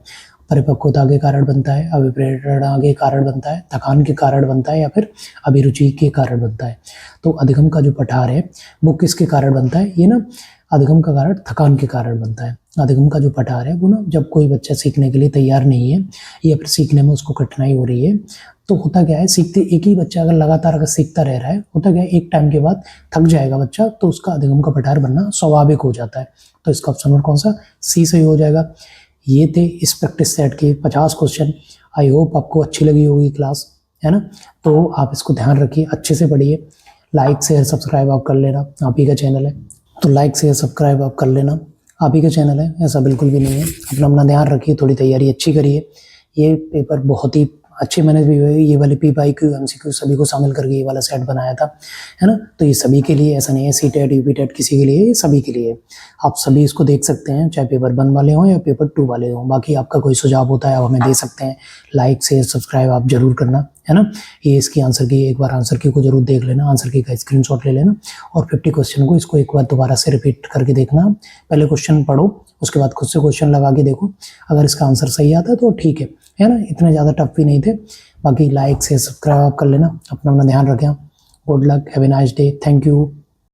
A: परिपक्वता के कारण बनता है, अभिप्रेरणा के कारण बनता है, थकान के कारण बनता है, या फिर अभिरुचि के कारण बनता है। तो अधिगम का जो पठार है वो किसके कारण बनता है, ये ना अधिगम का कारण थकान के कारण बनता है। अधिगम का जो पठार है वो ना जब कोई बच्चा सीखने के लिए तैयार नहीं है या फिर सीखने में उसको कठिनाई हो रही है, तो होता क्या है, सीखते एक ही बच्चा अगर लगातार अगर सीखता रह रहा है, होता क्या है, एक टाइम के बाद थक जाएगा बच्चा, तो उसका अधिगम का पठार बनना स्वाभाविक हो जाता है। तो इसका ऑप्शन नंबर कौन सा, सी सही हो जाएगा। ये थे इस प्रैक्टिस सेट के 50 क्वेश्चन। आई होप आपको अच्छी लगी होगी क्लास, है ना। तो आप इसको ध्यान रखिए, अच्छे से पढ़िए, लाइक शेयर सब्सक्राइब आप कर लेना, आप ही का चैनल है तो लाइक शेयर सब्सक्राइब आप कर लेना, आप ही का चैनल है, ऐसा बिल्कुल भी नहीं है। अपना ध्यान रखिए, थोड़ी तैयारी अच्छी करिए। ये पेपर बहुत ही अच्छे मैंने भी ये वाले PYQ MCQ सभी को शामिल करके ये वाला सेट बनाया था, है ना। तो ये सभी के लिए, ऐसा नहीं है सी टेट यूपी टेट किसी के लिए, ये सभी के लिए। आप सभी इसको देख सकते हैं, चाहे पेपर 1 वाले हों या पेपर 2 वाले हों। बाकी आपका कोई सुझाव होता है आप हमें दे सकते हैं। लाइक शेयर सब्सक्राइब आप जरूर करना, है ना। ये इसकी आंसर की, एक बार आंसर की को जरूर देख लेना, आंसर की का स्क्रीनशॉट ले लेना, और 50 क्वेश्चन को इसको एक बार दोबारा से रिपीट करके देखना। पहले क्वेश्चन पढ़ो, उसके बाद खुद से क्वेश्चन लगा के देखो, अगर इसका आंसर सही आता है तो ठीक है ना, इतने ज़्यादा टफ भी नहीं थे। बाकी लाइक से सब्सक्राइब कर लेना, अपना ध्यान रखें। Good luck, have a nice day, thank you.